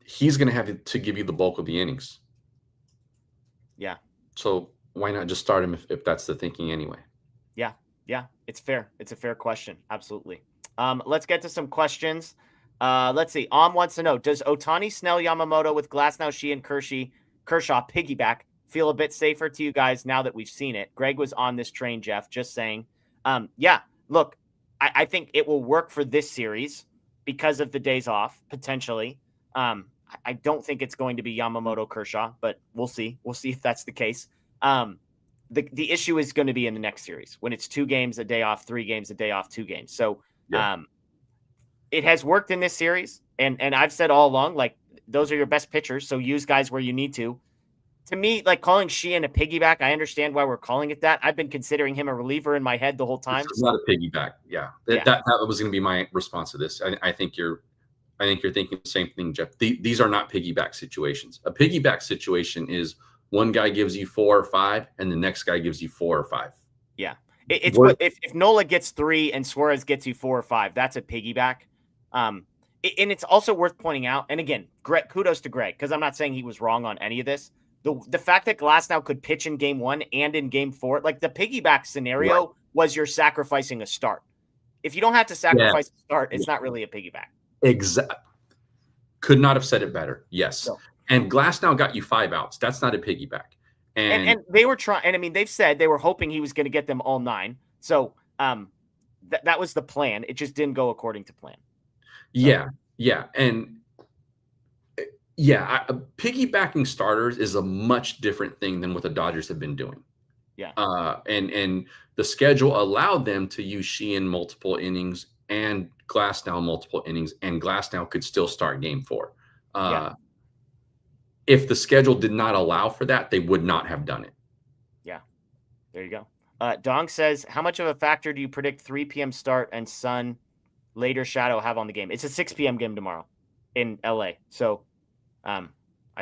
he's going to have to give you the bulk of the innings. Yeah. So why not just start him if that's the thinking anyway? Yeah. Yeah. It's fair. It's a fair question. Absolutely. Let's get to some questions. Let's see. Wants to know, does Ohtani, Snell, Yamamoto with Glasnow, Shea, and Kershaw piggyback feel a bit safer to you guys now that we've seen it? Greg was on this train, Jeff, just saying. Yeah, look, I think it will work for this series because of the days off, potentially. I don't think it's going to be Yamamoto, Kershaw, but we'll see. We'll see if that's the case. The issue is going to be in the next series when it's 2 games a day off, 3 games a day off, 2 games. So it has worked in this series, and I've said all along, like, those are your best pitchers, so use guys where you need to. To me, like, calling Sheehan a piggyback, I understand why we're calling it that. I've been considering him a reliever in my head the whole time. It's not a piggyback. Yeah. That was going to be my response to this. I think you're thinking the same thing, Jeff. These are not piggyback situations. A piggyback situation is one guy gives you 4 or 5, and the next guy gives you 4 or 5. Yeah. If Nola gets 3 and Suarez gets you 4 or 5, that's a piggyback. And it's also worth pointing out, and again, kudos to Greg, because I'm not saying he was wrong on any of this. The fact that Glasnow could pitch in game 1 and in game 4, like, the piggyback scenario was you're sacrificing a start. if you don't have to sacrifice a start, it's not really a piggyback. Exactly. Could not have said it better. Yes. So, and Glasnow got you 5 outs. That's not a piggyback. And they were trying, and I mean, they've said they were hoping he was going to get them all 9. So that was the plan. It just didn't go according to plan. Yeah. And piggybacking starters is a much different thing than what the Dodgers have been doing. Yeah. And the schedule allowed them to use Sheehan multiple innings and Glasnow multiple innings, and Glasnow could still start game 4. If the schedule did not allow for that, they would not have done it. Yeah. There you go. Dong says, how much of a factor do you predict 3 p.m. start and sun later shadow have on the game? It's a 6 p.m. game tomorrow in LA. So I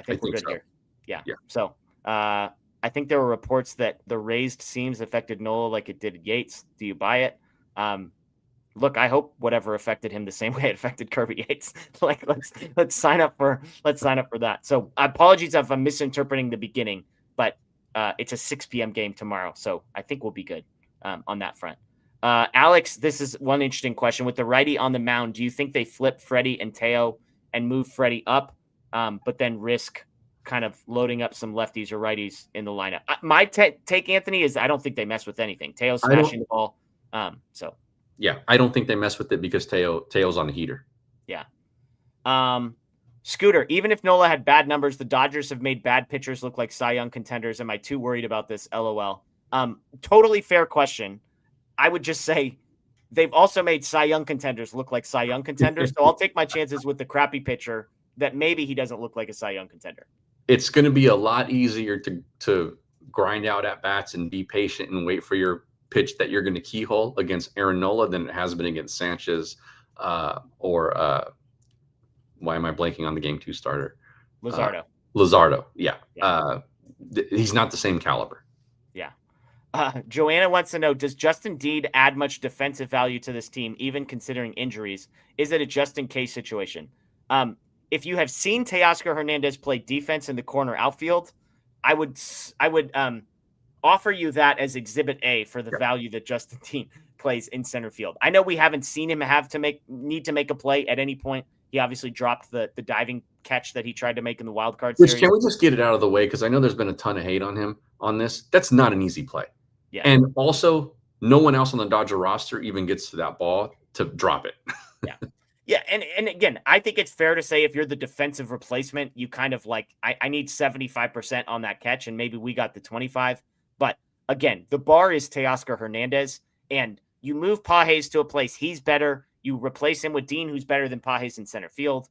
think we're good so. here. Yeah. So I think there were reports that the raised seams affected Nola like it did Yates. Do you buy it? Look, I hope whatever affected him the same way it affected Kirby Yates. Like, let's sign up for that. So apologies if I'm misinterpreting the beginning, but it's a 6 p.m. game tomorrow. So I think we'll be good on that front. Alex, this is one interesting question. With the righty on the mound, do you think they flip Freddie and Teo and move Freddie up, but then risk kind of loading up some lefties or righties in the lineup? My take, Anthony, is I don't think they mess with anything. Teo's smashing the ball. Yeah, I don't think they mess with it because Teo's on the heater. Yeah. Scooter, even if Nola had bad numbers, the Dodgers have made bad pitchers look like Cy Young contenders. Am I too worried about this? LOL. Totally fair question. I would just say they've also made Cy Young contenders look like Cy Young contenders. So I'll take my chances with the crappy pitcher that maybe he doesn't look like a Cy Young contender. It's going to be a lot easier to grind out at bats and be patient and wait for your pitch that you're going to keyhole against Aaron Nola than it has been against Sanchez or why am I blanking on the game 2 starter? Luzardo. Yeah. He's not the same caliber. Yeah. Joanna wants to know, does Justin Deed add much defensive value to this team, even considering injuries? Is it a just-in-case situation? If you have seen Teoscar Hernandez play defense in the corner outfield, I would offer you that as Exhibit A for the value that Justin Deed plays in center field. I know we haven't seen him need to make a play at any point. He obviously dropped the diving catch that he tried to make in the wild card series. Can we just get it out of the way? Because I know there's been a ton of hate on him on this. That's not an easy play. Yeah. And also, no one else on the Dodger roster even gets to that ball to drop it. Yeah. Yeah. And again, I think it's fair to say if you're the defensive replacement, you kind of like, I need 75% on that catch, and maybe we got the 25. But again, the bar is Teoscar Hernandez, and you move Pages to a place he's better. You replace him with Dean, who's better than Pages in center field.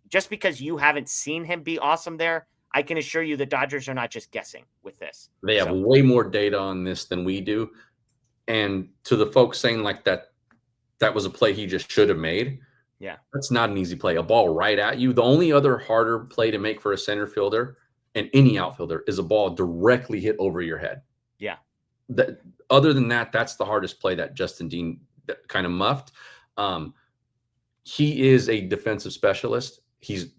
Just because you haven't seen him be awesome there, I can assure you the Dodgers are not just guessing with this. They have way more data on this than we do. And to the folks saying like that was a play he just should have made. Yeah. That's not an easy play. A ball right at you. The only other harder play to make for a center fielder and any outfielder is a ball directly hit over your head. Yeah. Other than that, that's the hardest play that Justin Dean kind of muffed. He is a defensive specialist.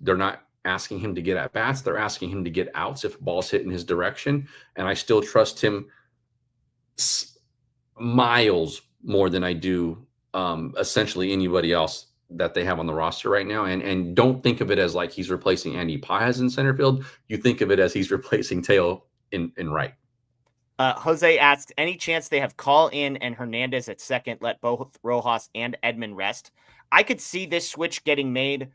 They're not asking him to get at bats. They're asking him to get outs if balls hit in his direction. And I still trust him miles more than I do essentially anybody else that they have on the roster right now. And don't think of it as like he's replacing Andy Pages in center field. You think of it as he's replacing Teo in right. Jose asks, any chance they have Call in and Hernandez at second, let both Rojas and Edman rest? I could see this switch getting made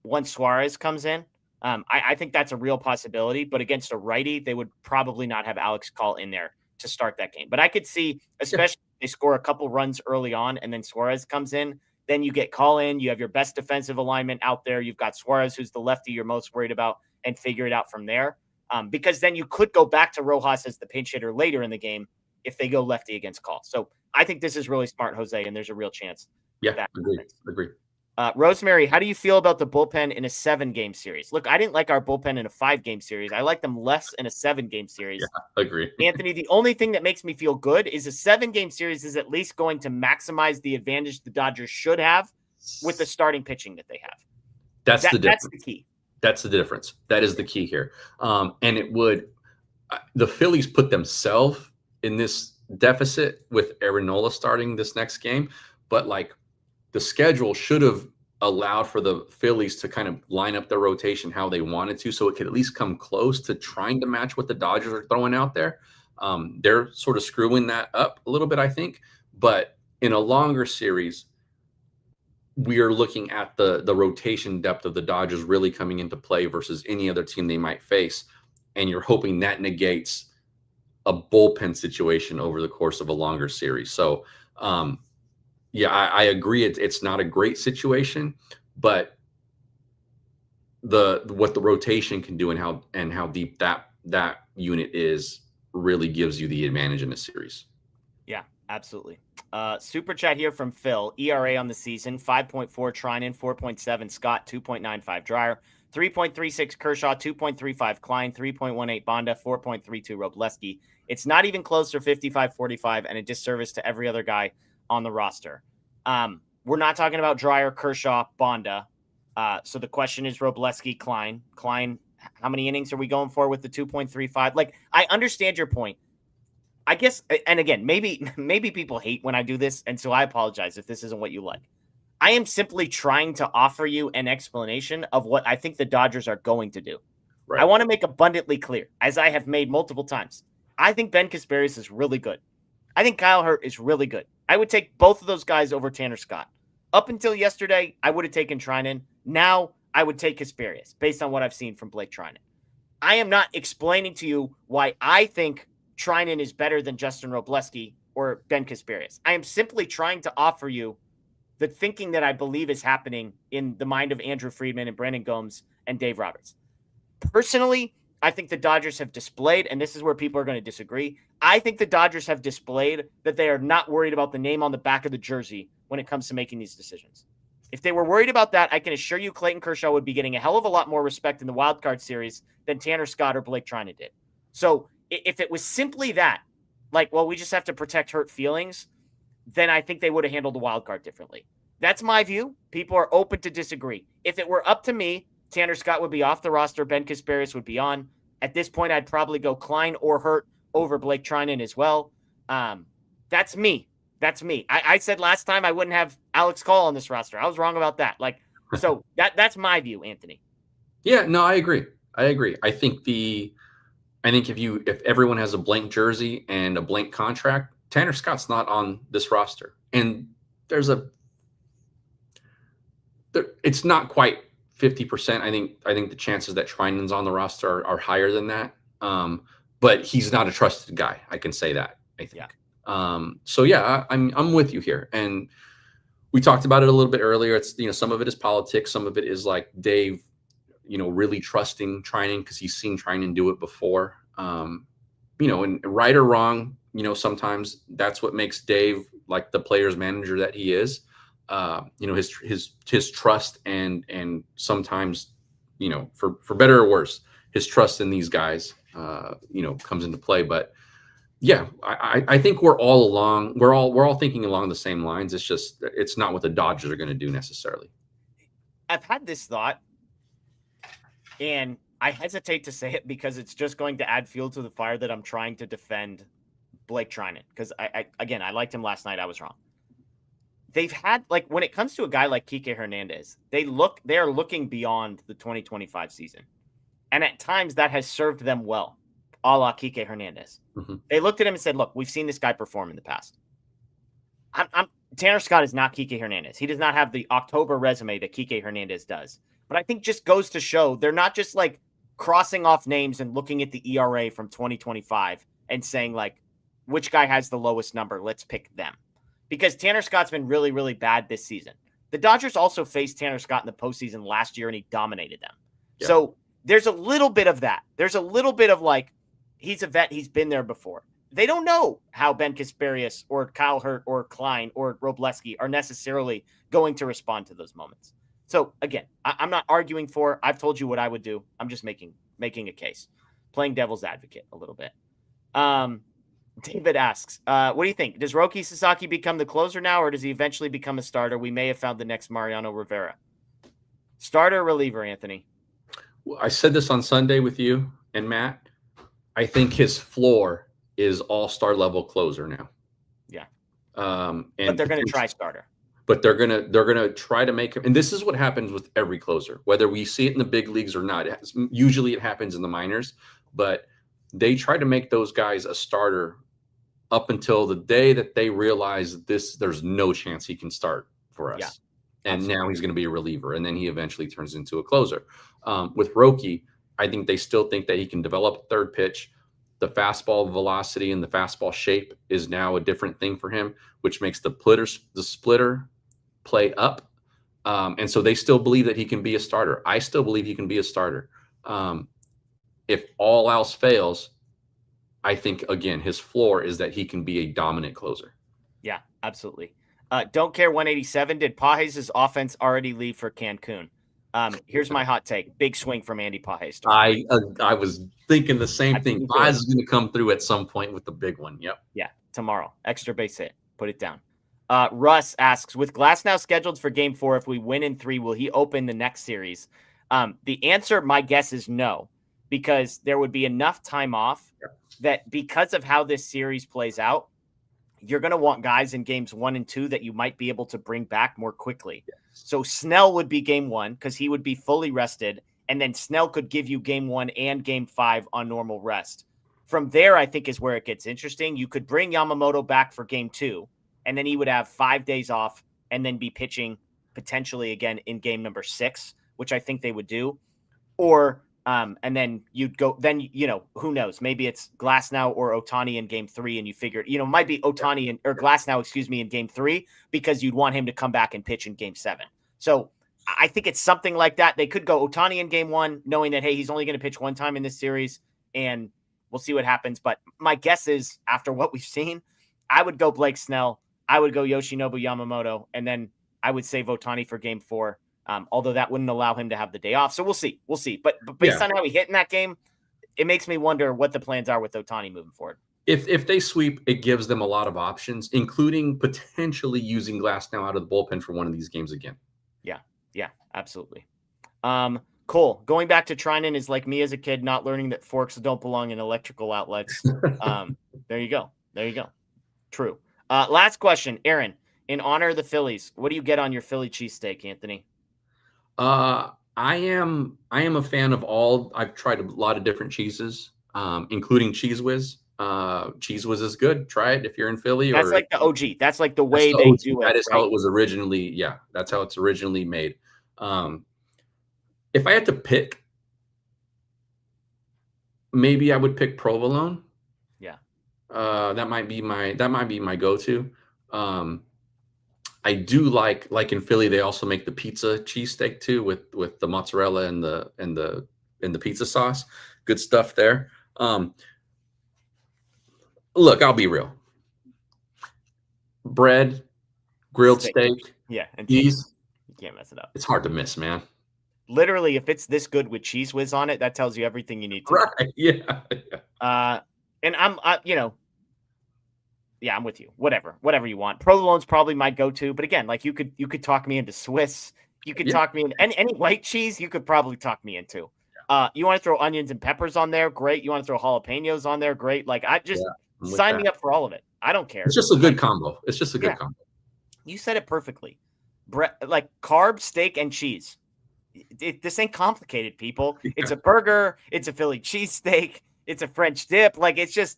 once Suarez comes in. I think that's a real possibility, but against a righty, they would probably not have Alex Call in there to start that game. But I could see, especially if they score a couple runs early on and then Suarez comes in, then you get Call in, you have your best defensive alignment out there. You've got Suarez, who's the lefty you're most worried about, and figure it out from there. Because then you could go back to Rojas as the pinch hitter later in the game if they go lefty against Call. So I think this is really smart, Jose, and there's a real chance. Yeah, agree. Rosemary, how do you feel about the bullpen in a 7-game series? Look, I didn't like our bullpen in a 5-game series. I like them less in a 7-game series. Yeah, agree. Anthony, the only thing that makes me feel good is a 7-game series is at least going to maximize the advantage the Dodgers should have with the starting pitching that they have. That's the difference. That's the key. That's the difference. That is the key here. And it would the Phillies put themselves in this deficit with Aaron Nola starting this next game. but like the schedule should have allowed for the Phillies to kind of line up their rotation how they wanted to, so it could at least come close to trying to match what the Dodgers are throwing out there. They're sort of screwing that up a little bit, I think. But in a longer series, we are looking at the rotation depth of the Dodgers really coming into play versus any other team they might face. And you're hoping that negates a bullpen situation over the course of a longer series. So, yeah, I agree. It's not a great situation, but what the rotation can do and how deep that unit is really gives you the advantage in a series. Yeah, absolutely. Super chat here from Phil. ERA on the season, 5.4 Treinen, 4.7 Scott, 2.95 Dreyer, 3.36 Kershaw, 2.35 Klein, 3.18 Bonda, 4.32 Robleski. It's not even close to 55-45 and a disservice to every other guy on the roster. We're not talking about Dreyer, Kershaw, Bonda. So the question is Robleski, Klein. Klein, how many innings are we going for with the 2.35? Like, I understand your point. I guess, and again, maybe people hate when I do this, and so I apologize if this isn't what you like. I am simply trying to offer you an explanation of what I think the Dodgers are going to do. Right. I want to make abundantly clear, as I have made multiple times, I think Ben Kasparius is really good. I think Kyle Hurt is really good. I would take both of those guys over Tanner Scott. Up until yesterday, I would have taken Treinen. Now, I would take Kasparius, based on what I've seen from Blake Treinen. I am not explaining to you why I think Treinen is better than Justin Robleski or Ben Kasparius. I am simply trying to offer you the thinking that I believe is happening in the mind of Andrew Friedman and Brandon Gomes and Dave Roberts. Personally, I think the Dodgers have displayed, and this is where people are going to disagree, I think the Dodgers have displayed that they are not worried about the name on the back of the jersey when it comes to making these decisions. If they were worried about that, I can assure you Clayton Kershaw would be getting a hell of a lot more respect in the wild card series than Tanner Scott or Blake Treinen did. So if it was simply that, like, well, we just have to protect Hurt feelings, then I think they would have handled the wild card differently. That's my view. People are open to disagree. If it were up to me, Tanner Scott would be off the roster. Ben Kasparius would be on. At this point, I'd probably go Klein or Hurt over Blake Treinen as well. That's me. That's me. I said last time I wouldn't have Alex Cole on this roster. I was wrong about that. So that's my view, Anthony. Yeah, no, I agree. I think if everyone has a blank jersey and a blank contract, Tanner Scott's not on this roster. And it's not quite 50%. I think the chances that Treinen's on the roster are higher than that. But he's not a trusted guy. I can say that, I think. Yeah. So yeah, I'm with you here. And we talked about it a little bit earlier. It's, some of it is politics. Some of it is like Dave, really trusting Treinen because he's seen Treinen do it before. And right or wrong, sometimes that's what makes Dave like the player's manager that he is. His trust and sometimes, for better or worse, his trust in these guys, comes into play. But yeah, I think we're all thinking along the same lines. It's just, it's not what the Dodgers are going to do necessarily. I've had this thought, and I hesitate to say it because it's just going to add fuel to the fire that I'm trying to defend Blake Treinen. Because I liked him last night. I was wrong. They've had, when it comes to a guy like Kike Hernandez, they are looking beyond the 2025 season. And at times that has served them well, a la Kike Hernandez. Mm-hmm. They looked at him and said, look, we've seen this guy perform in the past. Tanner Scott is not Kike Hernandez. He does not have the October resume that Kike Hernandez does. But I think just goes to show they're not just crossing off names and looking at the ERA from 2025 and saying which guy has the lowest number? Let's pick them. Because Tanner Scott's been really, really bad this season. The Dodgers also faced Tanner Scott in the postseason last year, and he dominated them. Yeah. So there's a little bit of that. There's a little bit of he's a vet. He's been there before. They don't know how Ben Kasparius or Kyle Hurt or Klein or Robleski are necessarily going to respond to those moments. So again, I'm not arguing for. I've told you what I would do. I'm just making a case, playing devil's advocate a little bit. David asks, what do you think? Does Roki Sasaki become the closer now, or does he eventually become a starter? We may have found the next Mariano Rivera. Starter or reliever, Anthony? Well, I said this on Sunday with you and Matt. I think his floor is all-star level closer now. Yeah. But they're going to try starter. but they're gonna try to make him. And this is what happens with every closer, whether we see it in the big leagues or not. Usually it happens in the minors, but they try to make those guys a starter up until the day that they realize there's no chance he can start for us. Yeah, and absolutely. Now he's going to be a reliever, and then he eventually turns into a closer. With Roki, I think they still think that he can develop a third pitch. The fastball velocity and the fastball shape is now a different thing for him, which makes the splitter play up. And so they still believe that he can be a starter. I still believe he can be a starter. If all else fails, I think, again, his floor is that he can be a dominant closer. Yeah, absolutely. Don't care 187. Did Pages' offense already leave for Cancun? Here's my hot take. Big swing from Andy Pages. I was thinking the same thing. Pages is going to come through at some point with the big one. Yep. Yeah, tomorrow. Extra base hit. Put it down. Russ asks, with Glasnow scheduled for Game 4, if we win in 3, will he open the next series? The answer, my guess, is no, because there would be enough time off that because of how this series plays out, you're going to want guys in games 1 and 2 that you might be able to bring back more quickly. Yes. So Snell would be game 1 because he would be fully rested, and then Snell could give you game 1 and game 5 on normal rest. From there, I think is where it gets interesting. You could bring Yamamoto back for game 2, and then he would have 5 days off and then be pitching potentially again in game number 6, which I think they would do. Or and then you'd go, then, who knows? Maybe it's Glasnow or Ohtani in game 3, and you figure, it might be Ohtani or Glasnow, in game 3, because you'd want him to come back and pitch in game 7. So I think it's something like that. They could go Ohtani in game 1, knowing that, hey, he's only going to pitch one time in this series, and we'll see what happens. But my guess is, after what we've seen, I would go Blake Snell, I would go Yoshinobu Yamamoto, and then I would save Ohtani for game 4. Although that wouldn't allow him to have the day off. So we'll see. But based on how he hit in that game, it makes me wonder what the plans are with Ohtani moving forward. If they sweep, it gives them a lot of options, including potentially using Glasnow out of the bullpen for one of these games again. Yeah, absolutely. Cole, going back to Treinen is like me as a kid not learning that forks don't belong in electrical outlets. There you go. True. Last question, Aaron. In honor of the Phillies, what do you get on your Philly cheesesteak, Anthony? I am a fan of all. I've tried a lot of different cheeses, including Cheese Whiz. Cheese Whiz is good. Try it if you're in Philly. That's like the OG. That's like the way they do it. That is how it was originally. Yeah, that's how it's originally made. If I had to pick, maybe I would pick provolone. Yeah. That might be my go-to. I do like in Philly, they also make the pizza cheesesteak too with the mozzarella and the pizza sauce. Good stuff there. Look, I'll be real. Bread, grilled steak, and cheese. You can't mess it up. It's hard to miss, man. Literally, if it's this good with Cheese Whiz on it, that tells you everything you need to. Right? Yeah. And I'm I'm with you. Whatever you want. Provolone's probably my go-to, but again, like you could talk me into Swiss. You could talk me into any white cheese. You could probably talk me into. You want to throw onions and peppers on there? Great. You want to throw jalapenos on there? Great. Like I just sign me up for all of it. I don't care. It's just a good combo. It's just a good combo. You said it perfectly. Like carb, steak, and cheese. This ain't complicated, people. Yeah. It's a burger. It's a Philly cheesesteak. It's a French dip. Like it's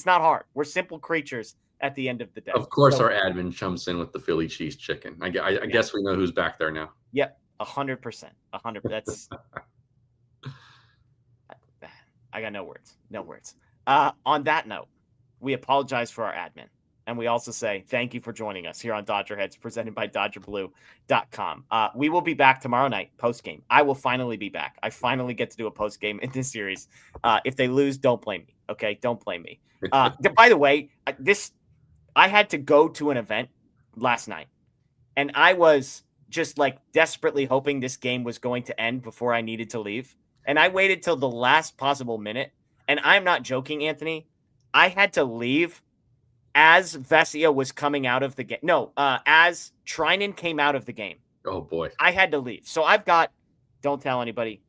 not hard. We're simple creatures at the end of the day. Of course, our admin chumps in with the Philly cheese chicken. I guess we know who's back there now. Yep. 100%. 100%. That's, I got no words. On that note, we apologize for our admin. And we also say thank you for joining us here on DodgerHeads, presented by DodgerBlue.com. We will be back tomorrow night, post-game. I will finally be back. I finally get to do a post-game in this series. If they lose, don't blame me, okay? Don't blame me. By the way, I had to go to an event last night, and I was just like desperately hoping this game was going to end before I needed to leave. And I waited till the last possible minute. And I'm not joking, Anthony. I had to leave as Vesia was coming out of the game. No, as Treinen came out of the game. Oh, boy. I had to leave. So I've got, don't tell anybody,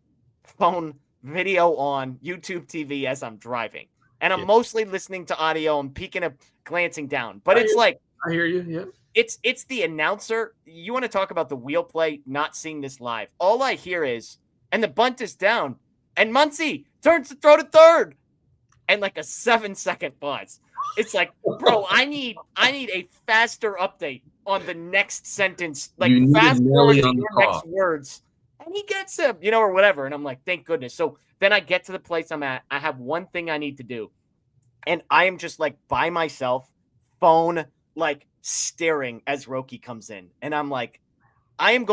phone video on YouTube TV as I'm driving. And I'm mostly listening to audio. I'm peeking up, glancing down. But I hear you, yeah. it's the announcer. You want to talk about the wheel play, not seeing this live. All I hear is, and the bunt is down, and Muncy turns to throw to third, and like a 7-second pause. It's like, bro, I need a faster update on the next sentence, like fast forward to your next words. And he gets him, or whatever. And I'm like, thank goodness. So then I get to the place I'm at. I have one thing I need to do. And I am just like by myself, phone, like staring as Roki comes in. And I'm like, I'm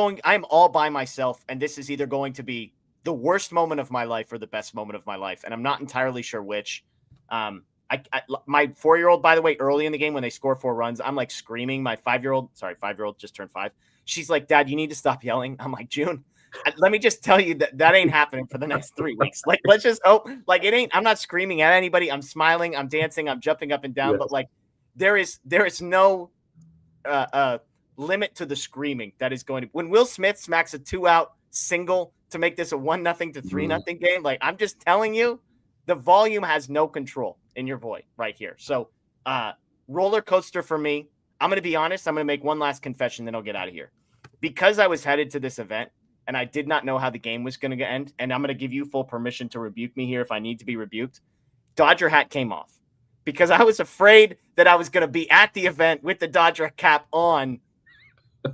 all by myself. And this is either going to be the worst moment of my life or the best moment of my life. And I'm not entirely sure which. My 4-year-old, by the way, early in the game when they score 4 runs, I'm like screaming. My 5-year-old just turned 5. She's like, Dad, you need to stop yelling. I'm like, June, let me just tell you that ain't happening for the next 3 weeks. Like, let's just hope. Like, it ain't. I'm not screaming at anybody. I'm smiling. I'm dancing. I'm jumping up and down. Yes. But like, there is no limit to the screaming that is going to. When Will Smith smacks a 2-out single to make this a 1-0 to 3-0 game, like, I'm just telling you, the volume has no control in your voice right here. So, roller coaster for me. I'm going to be honest. I'm going to make one last confession, then I'll get out of here. Because I was headed to this event and I did not know how the game was going to end, and I'm going to give you full permission to rebuke me here if I need to be rebuked. Dodger hat came off because I was afraid that I was going to be at the event with the Dodger cap on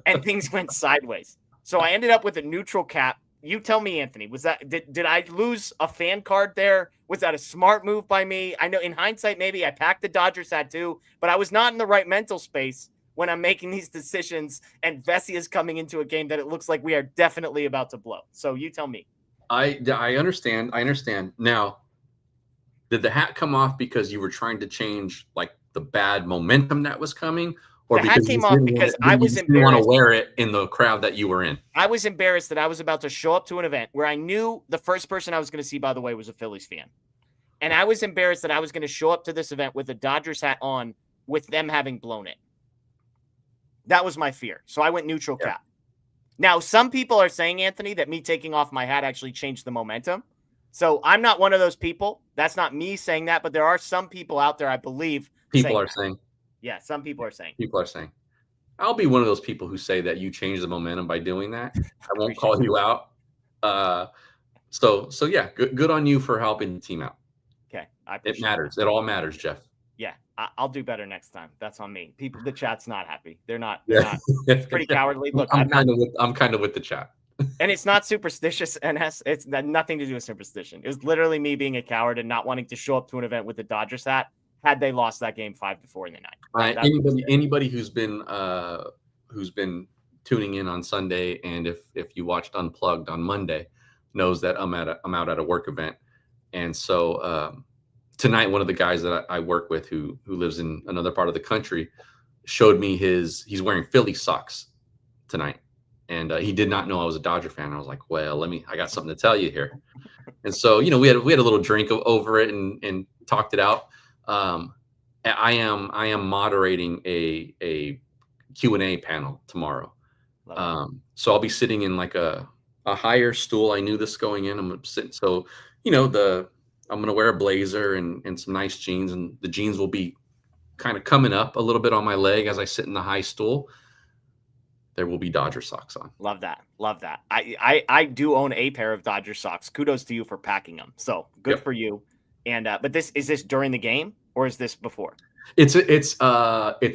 and things went sideways. So I ended up with a neutral cap. You tell me, Anthony, was that did I lose a fan card there? Was that a smart move by me? I know in hindsight, maybe I packed the Dodgers hat too, but I was not in the right mental space when I'm making these decisions and Vesey is coming into a game that it looks like we are definitely about to blow. So you tell me. I understand. I understand. Now, did the hat come off because you were trying to change like the bad momentum that was coming? Or the hat came off because I was embarrassed. You want to wear it in the crowd that you were in. I was embarrassed that I was about to show up to an event where I knew the first person I was going to see, by the way, was a Phillies fan. And I was embarrassed that I was going to show up to this event with a Dodgers hat on with them having blown it. That was my fear. So I went neutral cap. Now, some people are saying, Anthony, that me taking off my hat actually changed the momentum. So I'm not one of those people. That's not me saying that, but there are some people out there, I believe. People are saying. Yeah, some people are saying. People are saying. I'll be one of those people who say that you changed the momentum by doing that. I won't call you out. So yeah, good on you for helping the team out. Okay, it matters. It all matters, Jeff. Yeah, I'll do better next time. That's on me. People, the chat's not happy. They're not. It's pretty cowardly. Look, I'm kind of with the chat. And it's not superstitious, NS. It's nothing to do with superstition. It was literally me being a coward and not wanting to show up to an event with the Dodgers hat had they lost that game 5-4 in the ninth. Anybody who's been tuning in on Sunday, and if you watched Unplugged on Monday, knows that I'm out at a work event, and so tonight one of the guys that I work with who lives in another part of the country showed me he's wearing Philly socks tonight. And he did not know I was a Dodger fan. I was like, well, I got something to tell you here. And so, we had a little drink over it and talked it out. I am moderating a Q&A panel tomorrow. So I'll be sitting in like a higher stool. I knew this going in. I'm sitting. So, I'm going to wear a blazer and some nice jeans, and the jeans will be kind of coming up a little bit on my leg as I sit in the high stool. There will be Dodger socks on. Love that. Love that. I do own a pair of Dodger socks. Kudos to you for packing them. So good for you. And but is this during the game or is this before? It's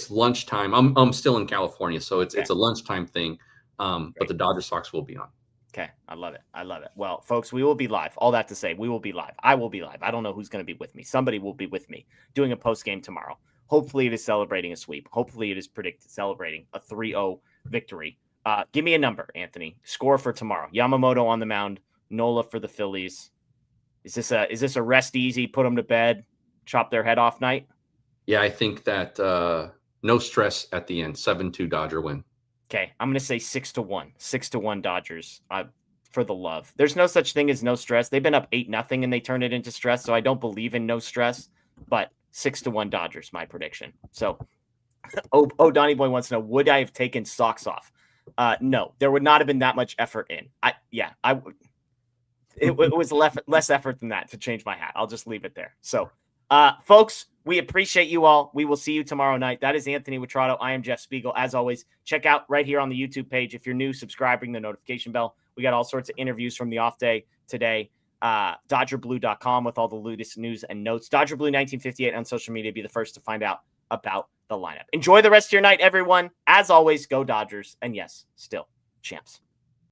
lunchtime. I'm still in California, so it's a lunchtime thing. But the Dodger socks will be on. Okay, I love it. Well, folks, we will be live. All that to say, we will be live. I will be live. I don't know who's going to be with me. Somebody will be with me doing a post game tomorrow. Hopefully, it is celebrating a sweep. Hopefully, it is celebrating a 3-0 victory. Give me a number, Anthony. Score for tomorrow. Yamamoto on the mound. Nola for the Phillies. Is this a rest easy, put them to bed, chop their head off night? Yeah, I think that no stress at the end. 7-2 Dodger win. Okay, I'm going to say 6-1. 6-1 Dodgers. For the love. There's no such thing as no stress. They've been up 8-0 and they turned it into stress, so I don't believe in no stress. But 6-1 Dodgers, my prediction. So, Donnie Boy wants to know, would I have taken socks off? No, there would not have been that much effort in. I would. It was less effort than that to change my hat. I'll just leave it there. So, folks, We appreciate you all. We will see you tomorrow night. That is Anthony Witrado. I am Jeff Spiegel. As always, check out right here on the YouTube page. If you're new, subscribe, ring the notification bell. We got all sorts of interviews from the off day today. DodgerBlue.com with all the latest news and notes. DodgerBlue1958 on social media. Be the first to find out about the lineup. Enjoy the rest of your night, everyone. As always, go Dodgers. And yes, still champs.